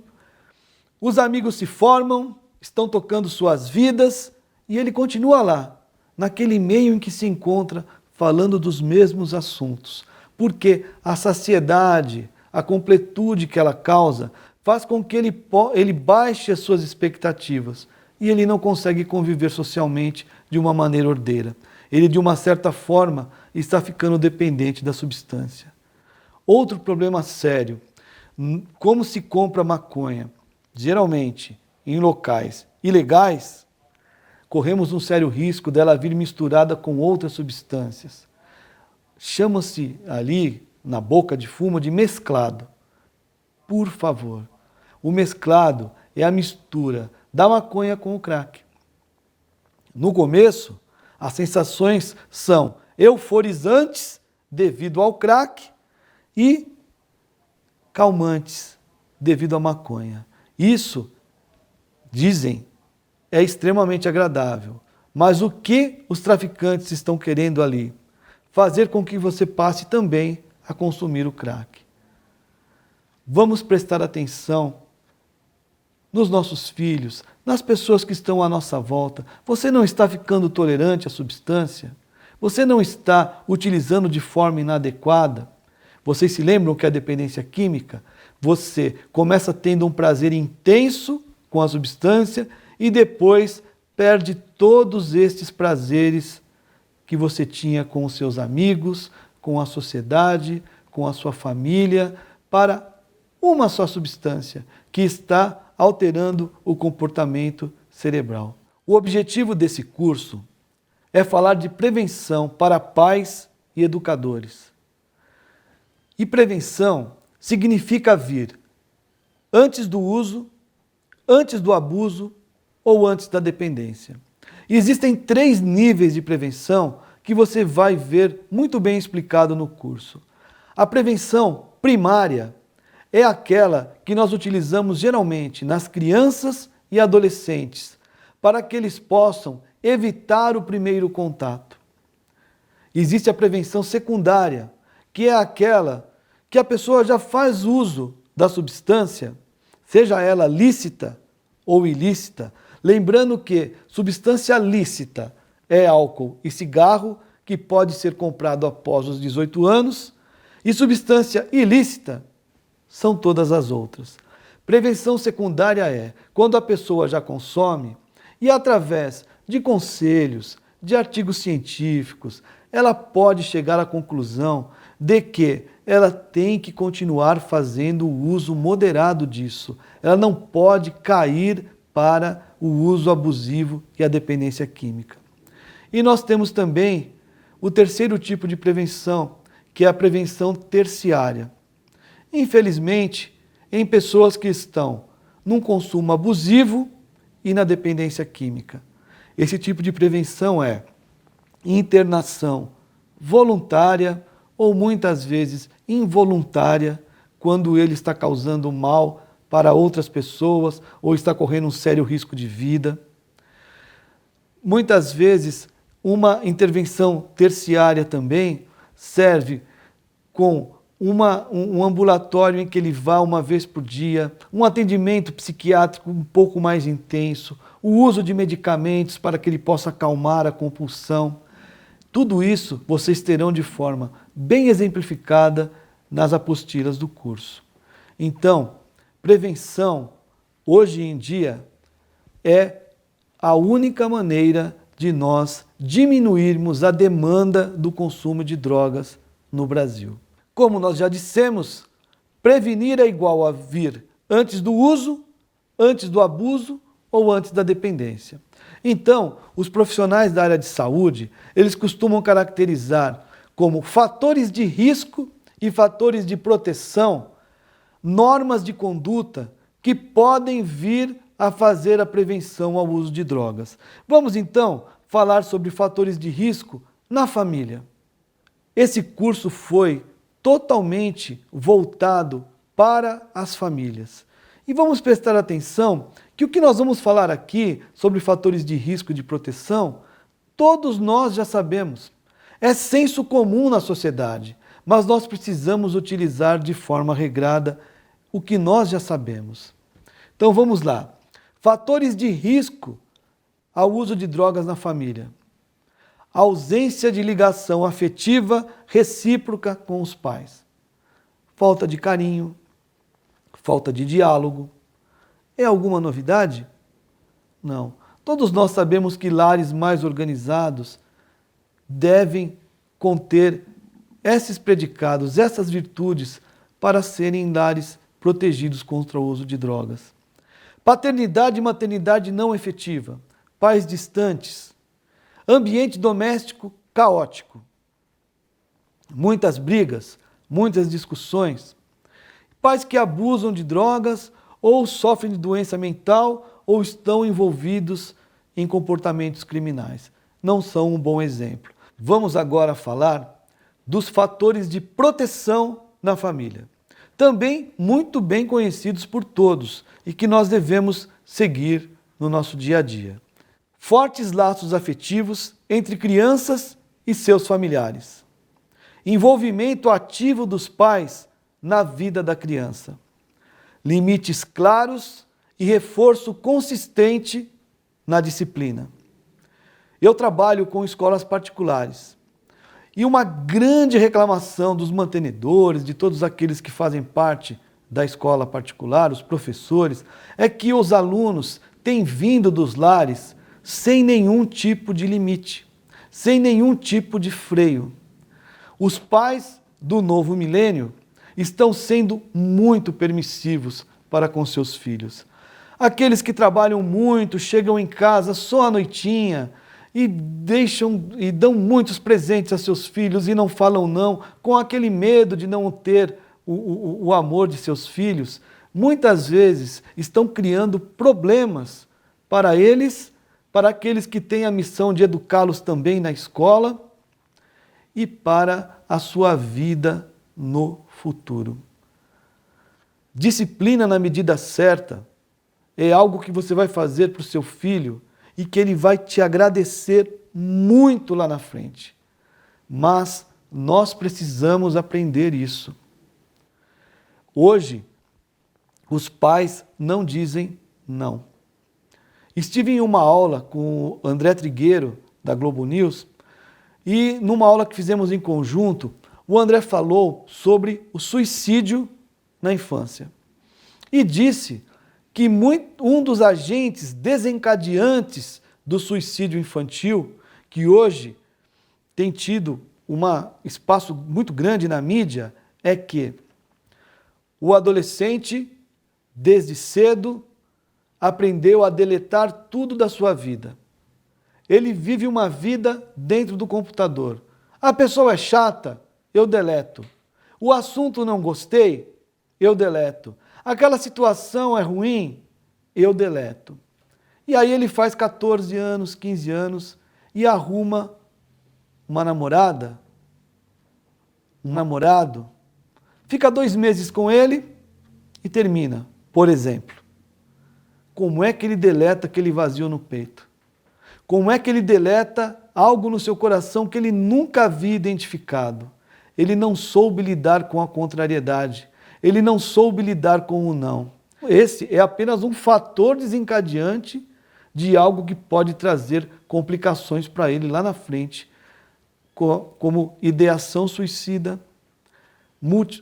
os amigos se formam, estão tocando suas vidas e ele continua lá, naquele meio em que se encontra, falando dos mesmos assuntos. Porque a saciedade, a completude que ela causa, faz com que ele baixe as suas expectativas e ele não consegue conviver socialmente de uma maneira ordeira. Ele, de uma certa forma, está ficando dependente da substância. Outro problema sério, como se compra maconha? Geralmente, em locais ilegais, corremos um sério risco dela vir misturada com outras substâncias. Chama-se ali, na boca de fumo, de mesclado. Por favor, o mesclado é a mistura da maconha com o crack. No começo, as sensações são euforizantes devido ao crack e calmantes devido à maconha. Isso, dizem, é extremamente agradável. Mas o que os traficantes estão querendo ali? Fazer com que você passe também a consumir o crack. Vamos prestar atenção nos nossos filhos, nas pessoas que estão à nossa volta. Você não está ficando tolerante à substância? Você não está utilizando de forma inadequada? Vocês se lembram que é a dependência química? Você começa tendo um prazer intenso com a substância e depois perde todos estes prazeres que você tinha com os seus amigos, com a sociedade, com a sua família, para uma só substância que está alterando o comportamento cerebral. O objetivo desse curso é falar de prevenção para pais e educadores. E prevenção significa vir antes do uso, antes do abuso ou antes da dependência. E existem 3 níveis de prevenção que você vai ver muito bem explicado no curso. A prevenção primária é aquela que nós utilizamos geralmente nas crianças e adolescentes, para que eles possam evitar o primeiro contato. Existe a prevenção secundária, que é aquela que a pessoa já faz uso da substância, seja ela lícita ou ilícita, lembrando que substância lícita é álcool e cigarro, que pode ser comprado após os 18 anos, e substância ilícita são todas as outras. Prevenção secundária é quando a pessoa já consome e através de conselhos, de artigos científicos, ela pode chegar à conclusão de que ela tem que continuar fazendo o uso moderado disso. Ela não pode cair para o uso abusivo e a dependência química. E nós temos também o terceiro tipo de prevenção, que é a prevenção terciária. Infelizmente, em pessoas que estão num consumo abusivo e na dependência química. Esse tipo de prevenção é internação voluntária ou muitas vezes involuntária, quando ele está causando mal para outras pessoas ou está correndo um sério risco de vida. Muitas vezes, uma intervenção terciária também serve com um ambulatório em que ele vá uma vez por dia, um atendimento psiquiátrico um pouco mais intenso, o uso de medicamentos para que ele possa acalmar a compulsão. Tudo isso vocês terão de forma bem exemplificada nas apostilas do curso. Então, prevenção, hoje em dia, é a única maneira de nós diminuirmos a demanda do consumo de drogas no Brasil. Como nós já dissemos, prevenir é igual a vir antes do uso, antes do abuso ou antes da dependência. Então, os profissionais da área de saúde, eles costumam caracterizar como fatores de risco e fatores de proteção, normas de conduta que podem vir a fazer a prevenção ao uso de drogas. Vamos então falar sobre fatores de risco na família. Esse curso foi totalmente voltado para as famílias. E vamos prestar atenção que o que nós vamos falar aqui sobre fatores de risco e de proteção, todos nós já sabemos. É senso comum na sociedade, mas nós precisamos utilizar de forma regrada o que nós já sabemos. Então vamos lá. Fatores de risco ao uso de drogas na família. Ausência de ligação afetiva recíproca com os pais. Falta de carinho, falta de diálogo. É alguma novidade? Não. Todos nós sabemos que lares mais organizados devem conter esses predicados, essas virtudes, para serem lares protegidos contra o uso de drogas. Paternidade e maternidade não efetiva, pais distantes, ambiente doméstico caótico, muitas brigas, muitas discussões, pais que abusam de drogas ou sofrem de doença mental ou estão envolvidos em comportamentos criminais. Não são um bom exemplo. Vamos agora falar dos fatores de proteção na família. Também muito bem conhecidos por todos e que nós devemos seguir no nosso dia a dia. Fortes laços afetivos entre crianças e seus familiares. Envolvimento ativo dos pais na vida da criança. Limites claros e reforço consistente na disciplina. Eu trabalho com escolas particulares e uma grande reclamação dos mantenedores, de todos aqueles que fazem parte da escola particular, os professores, é que os alunos têm vindo dos lares sem nenhum tipo de limite, sem nenhum tipo de freio. Os pais do novo milênio estão sendo muito permissivos para com seus filhos. Aqueles que trabalham muito, chegam em casa só à noitinha e dão muitos presentes a seus filhos e não falam não, com aquele medo de não ter o amor de seus filhos, muitas vezes estão criando problemas para eles, para aqueles que têm a missão de educá-los também na escola e para a sua vida no futuro. Disciplina na medida certa é algo que você vai fazer para o seu filho e que ele vai te agradecer muito lá na frente. Mas nós precisamos aprender isso. Hoje, os pais não dizem não. Estive em uma aula com o André Trigueiro, da Globo News, e numa aula que fizemos em conjunto, o André falou sobre o suicídio na infância. E disse que um dos agentes desencadeantes do suicídio infantil, que hoje tem tido um espaço muito grande na mídia, é que o adolescente, desde cedo, aprendeu a deletar tudo da sua vida. Ele vive uma vida dentro do computador. A pessoa é chata, eu deleto. O assunto não gostei, eu deleto. Aquela situação é ruim, eu deleto. E aí ele faz 14 anos, 15 anos e arruma uma namorada, um namorado, fica 2 meses com ele e termina, por exemplo. Como é que ele deleta aquele vazio no peito? Como é que ele deleta algo no seu coração que ele nunca havia identificado? Ele não soube lidar com a contrariedade. Ele não soube lidar com o não. Esse é apenas um fator desencadeante de algo que pode trazer complicações para ele lá na frente, como ideação suicida,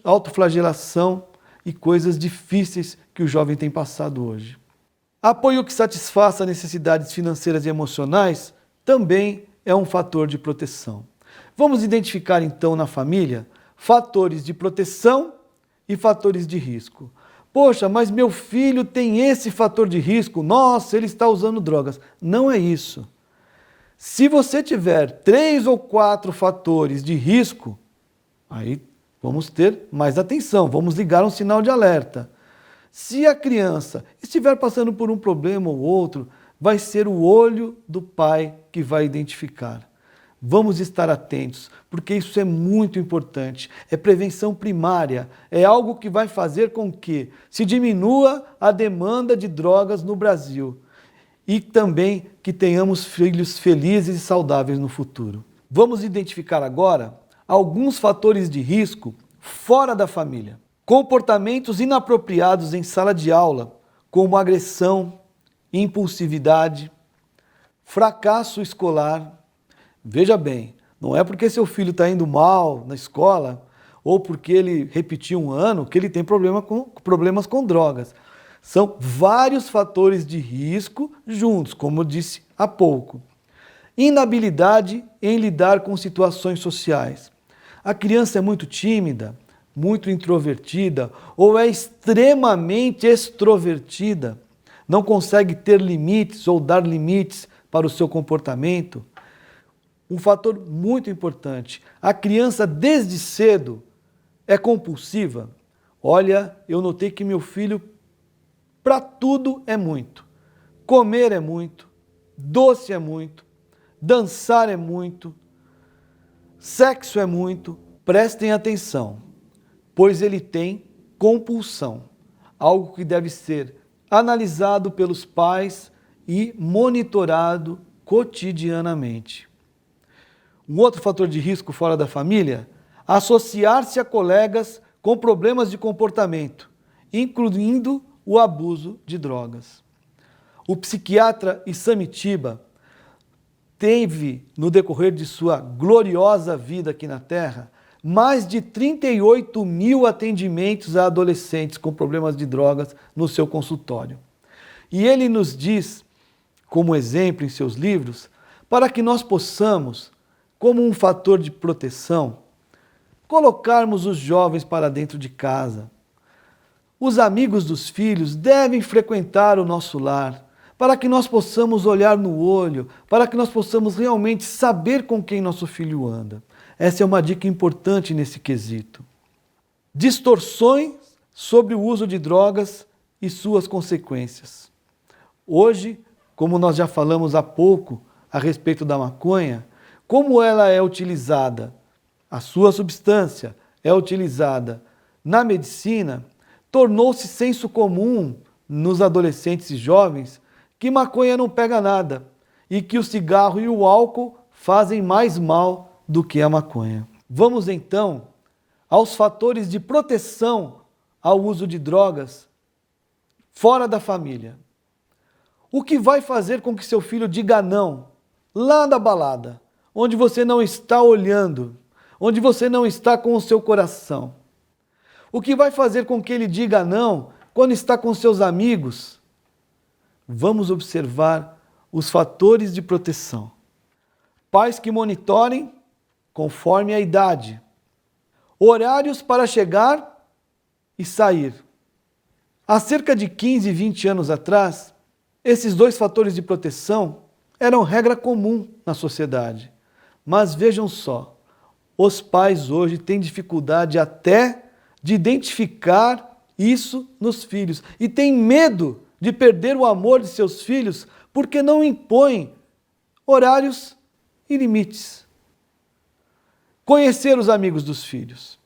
autoflagelação e coisas difíceis que o jovem tem passado hoje. Apoio que satisfaça necessidades financeiras e emocionais também é um fator de proteção. Vamos identificar então na família fatores de proteção e fatores de risco. Poxa, mas meu filho tem esse fator de risco, nossa, ele está usando drogas. Não é isso. Se você tiver 3 ou 4 fatores de risco, aí vamos ter mais atenção, vamos ligar um sinal de alerta. Se a criança estiver passando por um problema ou outro, vai ser o olho do pai que vai identificar. Vamos estar atentos, porque isso é muito importante. É prevenção primária, é algo que vai fazer com que se diminua a demanda de drogas no Brasil e também que tenhamos filhos felizes e saudáveis no futuro. Vamos identificar agora alguns fatores de risco fora da família. Comportamentos inapropriados em sala de aula, como agressão, impulsividade, fracasso escolar. Veja bem, não é porque seu filho está indo mal na escola ou porque ele repetiu um ano que ele tem problemas com drogas. São vários fatores de risco juntos, como eu disse há pouco. Inabilidade em lidar com situações sociais. A criança é muito tímida, muito introvertida ou é extremamente extrovertida, não consegue ter limites ou dar limites para o seu comportamento. Um fator muito importante, a criança desde cedo é compulsiva. Olha, eu notei que meu filho, para tudo é muito. Comer é muito, doce é muito, dançar é muito, sexo é muito. Prestem atenção, pois ele tem compulsão, algo que deve ser analisado pelos pais e monitorado cotidianamente. Um outro fator de risco fora da família, associar-se a colegas com problemas de comportamento, incluindo o abuso de drogas. O psiquiatra Isamitiba teve, no decorrer de sua gloriosa vida aqui na Terra, mais de 38 mil atendimentos a adolescentes com problemas de drogas no seu consultório. E ele nos diz, como exemplo em seus livros, para que nós possamos, como um fator de proteção, colocarmos os jovens para dentro de casa. Os amigos dos filhos devem frequentar o nosso lar, para que nós possamos olhar no olho, para que nós possamos realmente saber com quem nosso filho anda. Essa é uma dica importante nesse quesito. Distorções sobre o uso de drogas e suas consequências. Hoje, como nós já falamos há pouco a respeito da maconha, como ela é utilizada, a sua substância é utilizada na medicina, tornou-se senso comum nos adolescentes e jovens que maconha não pega nada e que o cigarro e o álcool fazem mais mal do que a maconha. Vamos então aos fatores de proteção ao uso de drogas fora da família. O que vai fazer com que seu filho diga não lá na balada, onde você não está olhando, onde você não está com o seu coração? O que vai fazer com que ele diga não quando está com seus amigos? Vamos observar os fatores de proteção. Pais que monitorem conforme a idade. Horários para chegar e sair. Há cerca de 15, 20 anos atrás, esses dois fatores de proteção eram regra comum na sociedade. Mas vejam só, os pais hoje têm dificuldade até de identificar isso nos filhos e têm medo de perder o amor de seus filhos porque não impõem horários e limites. Conhecer os amigos dos filhos.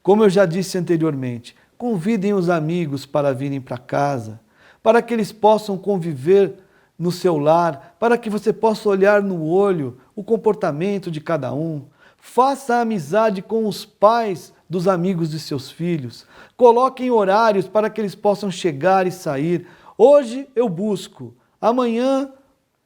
Como eu já disse anteriormente, convidem os amigos para virem para casa, para que eles possam conviver no seu lar, para que você possa olhar no olho o comportamento de cada um. Faça amizade com os pais dos amigos de seus filhos. Coloquem horários para que eles possam chegar e sair. Hoje eu busco, amanhã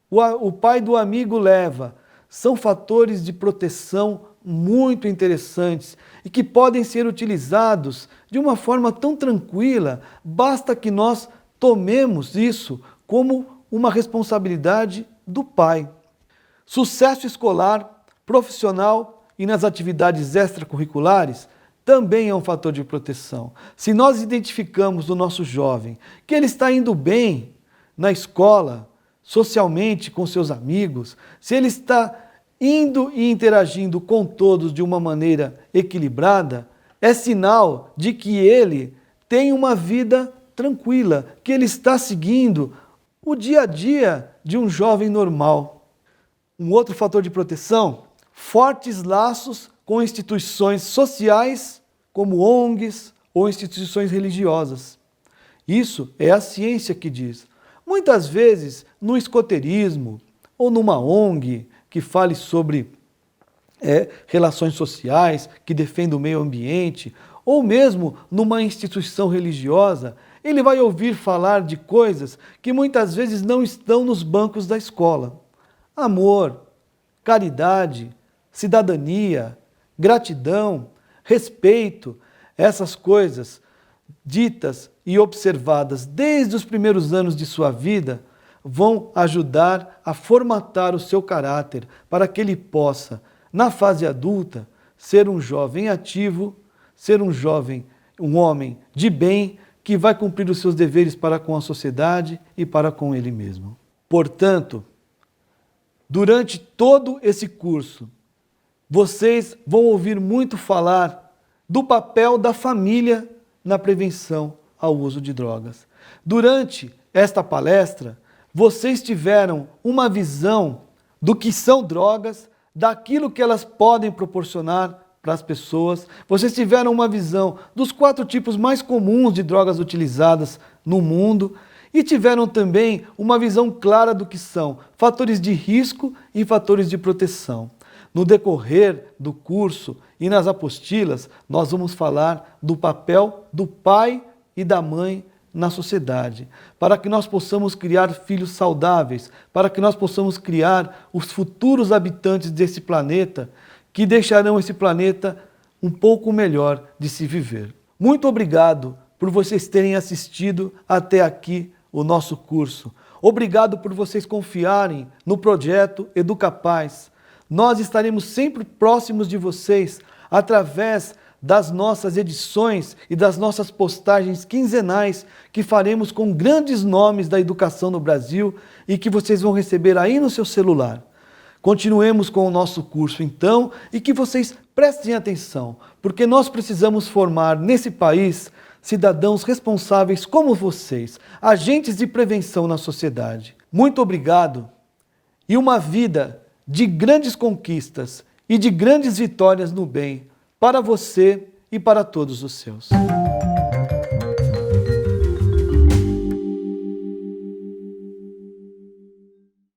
o pai do amigo leva. São fatores de proteção muito interessantes e que podem ser utilizados de uma forma tão tranquila, basta que nós tomemos isso como uma responsabilidade do pai. Sucesso escolar, profissional e nas atividades extracurriculares também é um fator de proteção. Se nós identificamos no nosso jovem que ele está indo bem na escola, socialmente com seus amigos, se ele está indo e interagindo com todos de uma maneira equilibrada, é sinal de que ele tem uma vida tranquila, que ele está seguindo o dia a dia de um jovem normal. Um outro fator de proteção, fortes laços com instituições sociais, como ONGs ou instituições religiosas. Isso é a ciência que diz. Muitas vezes, no escoteirismo ou numa ONG que fale sobre relações sociais, que defenda o meio ambiente, ou mesmo numa instituição religiosa, ele vai ouvir falar de coisas que muitas vezes não estão nos bancos da escola. Amor, caridade, cidadania, gratidão, respeito, essas coisas ditas e observadas desde os primeiros anos de sua vida vão ajudar a formatar o seu caráter para que ele possa, na fase adulta, ser um jovem ativo, ser um homem de bem, que vai cumprir os seus deveres para com a sociedade e para com ele mesmo. Portanto, durante todo esse curso, vocês vão ouvir muito falar do papel da família na prevenção ao uso de drogas. Durante esta palestra, vocês tiveram uma visão do que são drogas, daquilo que elas podem proporcionar para as pessoas. Vocês tiveram uma visão dos 4 tipos mais comuns de drogas utilizadas no mundo e tiveram também uma visão clara do que são fatores de risco e fatores de proteção. No decorrer do curso e nas apostilas, nós vamos falar do papel do pai e da mãe na sociedade, para que nós possamos criar filhos saudáveis, para que nós possamos criar os futuros habitantes desse planeta, que deixarão esse planeta um pouco melhor de se viver. Muito obrigado por vocês terem assistido até aqui o nosso curso. Obrigado por vocês confiarem no projeto Educapaz. Nós estaremos sempre próximos de vocês, através das nossas edições e das nossas postagens quinzenais que faremos com grandes nomes da educação no Brasil e que vocês vão receber aí no seu celular. Continuemos com o nosso curso então e que vocês prestem atenção, porque nós precisamos formar nesse país cidadãos responsáveis como vocês, agentes de prevenção na sociedade. Muito obrigado e uma vida de grandes conquistas e de grandes vitórias no bem para você e para todos os seus.